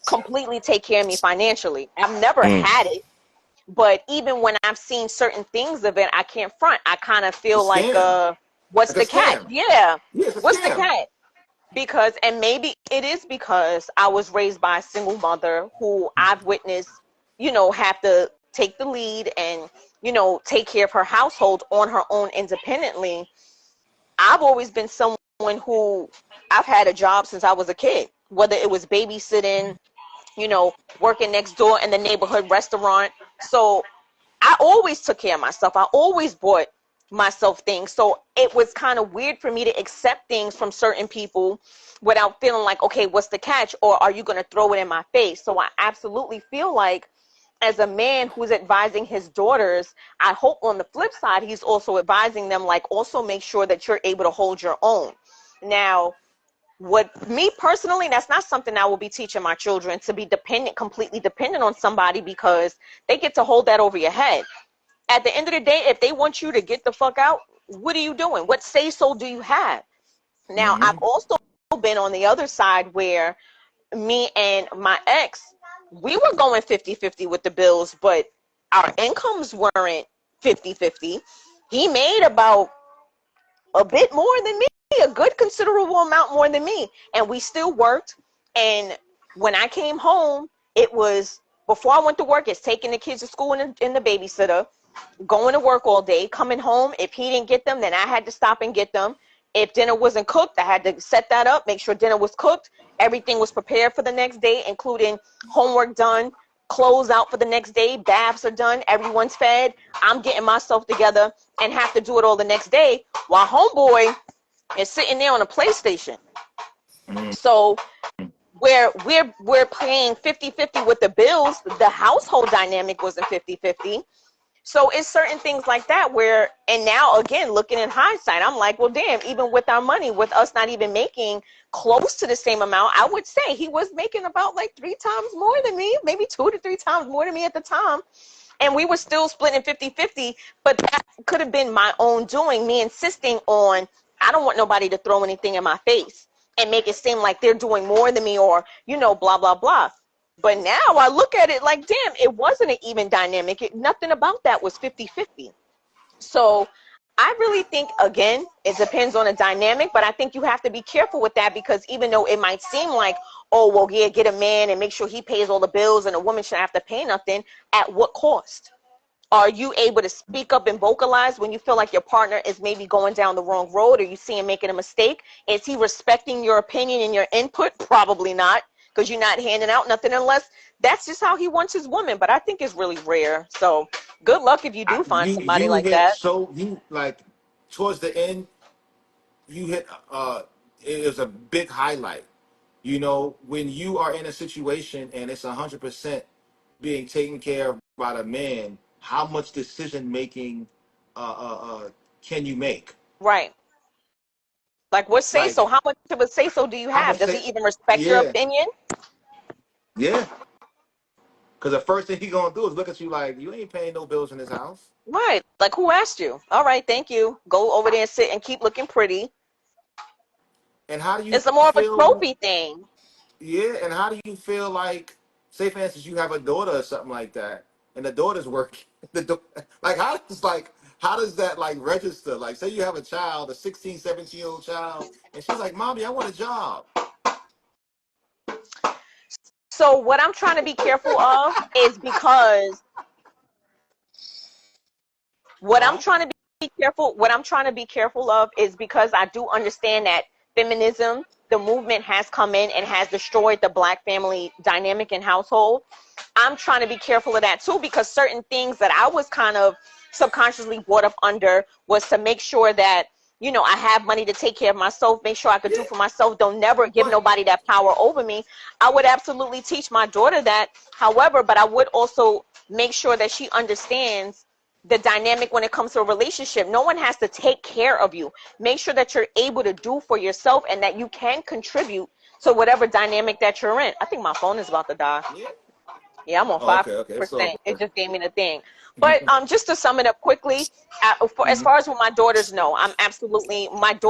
completely take care of me financially. I've never Mm. had it, but even when I've seen certain things of it, I can't front. I kind of It's a feel like, scam. what's Like a the catch? scam. Yeah, Yeah, it's a what's the scam. catch? Because, and maybe it is because I was raised by a single mother who I've witnessed, have to take the lead and, take care of her household on her own independently. I've always been someone who, I've had a job since I was a kid, whether it was babysitting, working next door in the neighborhood restaurant. So I always took care of myself. I always bought myself things. So it was kind of weird for me to accept things from certain people without feeling like, okay, what's the catch? Or are you going to throw it in my face? So I absolutely feel like, as a man who's advising his daughters, I hope on the flip side, he's also advising them, like, also make sure that you're able to hold your own. Now, what me personally, that's not something I will be teaching my children, to be completely dependent on somebody, because they get to hold that over your head. At the end of the day, if they want you to get the fuck out, what are you doing? What say so do you have? Now, I've Mm-hmm. also been on the other side where me and my ex, we were going 50-50 with the bills, but our incomes weren't 50-50. He made about a bit more than me, a good considerable amount more than me, and we still worked. And when I came home, it was before I went to work, it's taking the kids to school and the babysitter, going to work all day, coming home. If he didn't get them, then I had to stop and get them. If dinner wasn't cooked, I had to set that up, make sure dinner was cooked. Everything was prepared for the next day, including homework done, clothes out for the next day, baths are done, everyone's fed. I'm getting myself together and have to do it all the next day while homeboy is sitting there on a PlayStation. So we're playing 50-50 with the bills. The household dynamic wasn't 50-50. So it's certain things like that where, and now again, looking in hindsight, I'm like, well, damn, even with our money, with us not even making close to the same amount, I would say he was making about like 3 times more than me, maybe 2 to 3 times more than me at the time. And we were still splitting 50-50, but that could have been my own doing, me insisting on, I don't want nobody to throw anything in my face and make it seem like they're doing more than me or, blah, blah, blah. But now I look at it like, damn, it wasn't an even dynamic. Nothing about that was 50-50. So I really think, again, it depends on the dynamic, but I think you have to be careful with that because even though it might seem like, oh, well, yeah, get a man and make sure he pays all the bills and a woman shouldn't have to pay nothing, at what cost? Are you able to speak up and vocalize when you feel like your partner is maybe going down the wrong road or you see him making a mistake? Is he respecting your opinion and your input? Probably not, because you're not handing out nothing unless that's just how he wants his woman. But I think it's really rare. So good luck if you do find somebody You like hit, that. so you like towards the end, you hit it was a big highlight. When you are in a situation and it's 100% being taken care of by the man, how much decision making can you make? Right. Like what say Like, so? How much of a say so do you how have? much Does he say, even respect your yeah, opinion? yeah. Because the first thing he gonna do is look at you like you ain't paying no bills in this house. Right. Like who asked you? All right, thank you. Go over there and sit and keep looking pretty. And how do you It's a more of a feel? trophy thing. Yeah, and how do you feel like, say for instance, you have a daughter or something like that, and the daughter's working. Like how does that like register? Like say you have a child, a 16, 17-year-old child, and she's like, "Mommy, I want a job." So what I'm trying to be careful of is because Huh? what I'm trying to be careful of is because I do understand that feminism, the movement has come in and has destroyed the black family dynamic and household. I'm trying to be careful of that too because certain things that I was kind of subconsciously brought up under was to make sure that I have money to take care of myself, make sure I could Yeah, do for myself, don't never give but nobody that power over me. I would absolutely teach my daughter that. However, but I would also make sure that she understands the dynamic when it comes to a relationship. No one has to take care of you. Make sure that you're able to do for yourself and that you can contribute to whatever dynamic that you're in. I think my phone is about to die. yeah. Yeah, I'm on Oh, 5%. okay, okay, it's all It good. just gave me the thing. But just to sum it up quickly, as Mhm. far as what my daughters know, I'm absolutely not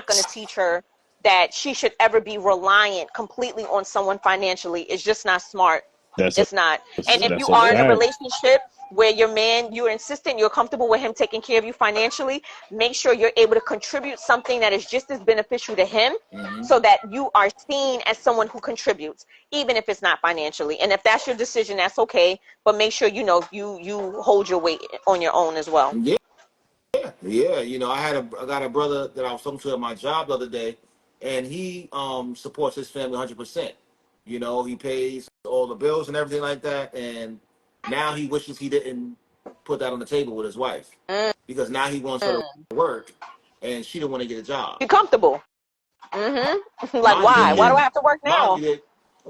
going to teach her that she should ever be reliant completely on someone financially. It's just not smart. That's a It's not. And if you that's a are in a fact. relationship where you're insistent, you're comfortable with him taking care of you financially, make sure you're able to contribute something that is just as beneficial to him Mhm. so that you are seen as someone who contributes, even if it's not financially. And if that's your decision, that's okay. But make sure you hold your weight on your own as well. Yeah, yeah. I got a brother that I was talking to at my job the other day, and he supports his family 100%. He pays all the bills and everything like that, and now he wishes he didn't put that on the table with his wife Mm. because now he wants her to work, and she didn't want to get a job. Be comfortable. Like Mind you, their why? Why do kids, I have to work mind now? you, their,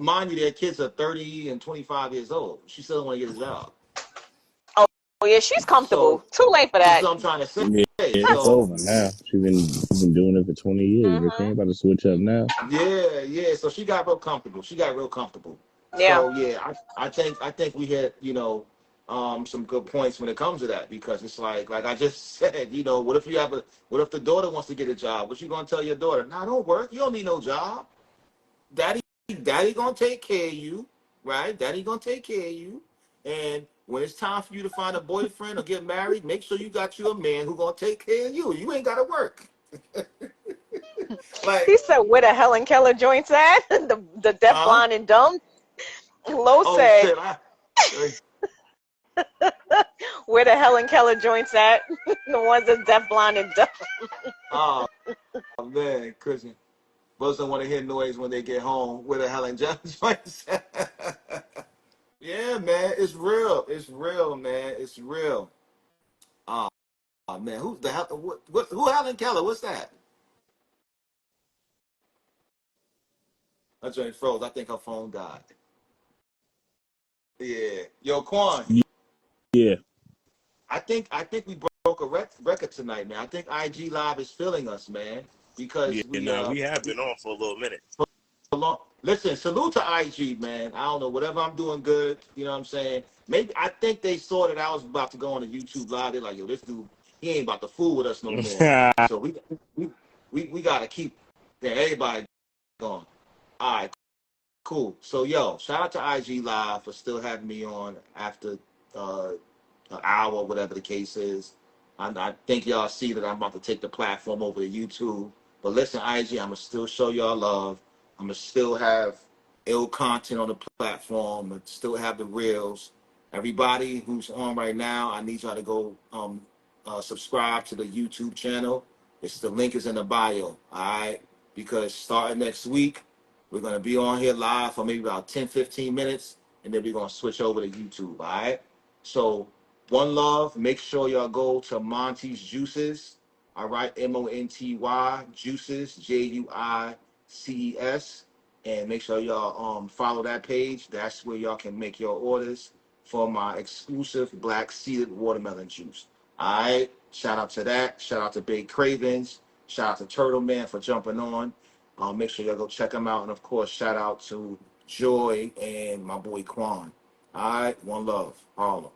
mind you, their kids are 30 and 25 years old. She still don't want to get a job. Oh yeah, she's comfortable. So Too late for this is that. what I'm trying to say. Yeah, it's So over now. She's been doing it for 20 years. Rick Hmm. ain't about to switch up now. yeah, yeah. So she got real comfortable. She got real comfortable. Yeah. So yeah, I think we had some good points when it comes to that because it's like I just said, what if the daughter wants to get a job? What you gonna tell your daughter? Nah, don't work. You don't need no job. Daddy, daddy gonna take care of you, right? Daddy gonna take care of you. And when it's time for you to find a boyfriend or get married, make sure you got you a man who gonna take care of you. You ain't gotta work. He Like, said, "Where the Helen Keller joints at?" the deaf, huh? blind, and dumb. Lo Oh said, shit! "Where the Helen Keller joints at?" The ones that's deaf, blind, and dumb. Oh man, Christian. Boys don't want to hear noise when they get home. Where the hell and John joints? Yeah, man, it's real. It's real, man. It's real. Oh, man, who the hell? Who Helen Keller? What's that? That joint froze. I think her phone died. Yeah. Yo, Quan. Yeah, I think we broke a record tonight, man. I think IG Live is feeling us, man, yeah. because No, we have been on for a little minute. listen, salute to IG, man. I don't know, whatever I'm doing good, you know what I'm saying? Maybe I think they saw that I was about to go on a YouTube live. They're like, yo, this dude, he ain't about to fool with us no more. So we we gotta keep everybody going. All right, cool. So yo, shout out to IG Live for still having me on after uh an hour, whatever the case is. I think y'all see that I'm about to take the platform over to YouTube. But listen, IG, I'm gonna still show y'all love. I'm gonna still have ill content on the platform. And still have the reels. Everybody who's on right now, I need y'all to go subscribe to the YouTube channel. It's the link is in the bio. All right, because starting next week, we're gonna be on here live for maybe about 10, 15 minutes, and then we're gonna switch over to YouTube. All right. So one love. Make sure y'all go to Monty's Juices. All right, Monty Juices, JUICES, and make sure y'all follow that page. That's where y'all can make your orders for my exclusive black seeded watermelon juice. All right, shout out to that. Shout out to Big Cravens. Shout out to Turtle Man for jumping on. Make sure y'all go check him out, and of course, shout out to Joy and my boy Quan. All right, one love, all.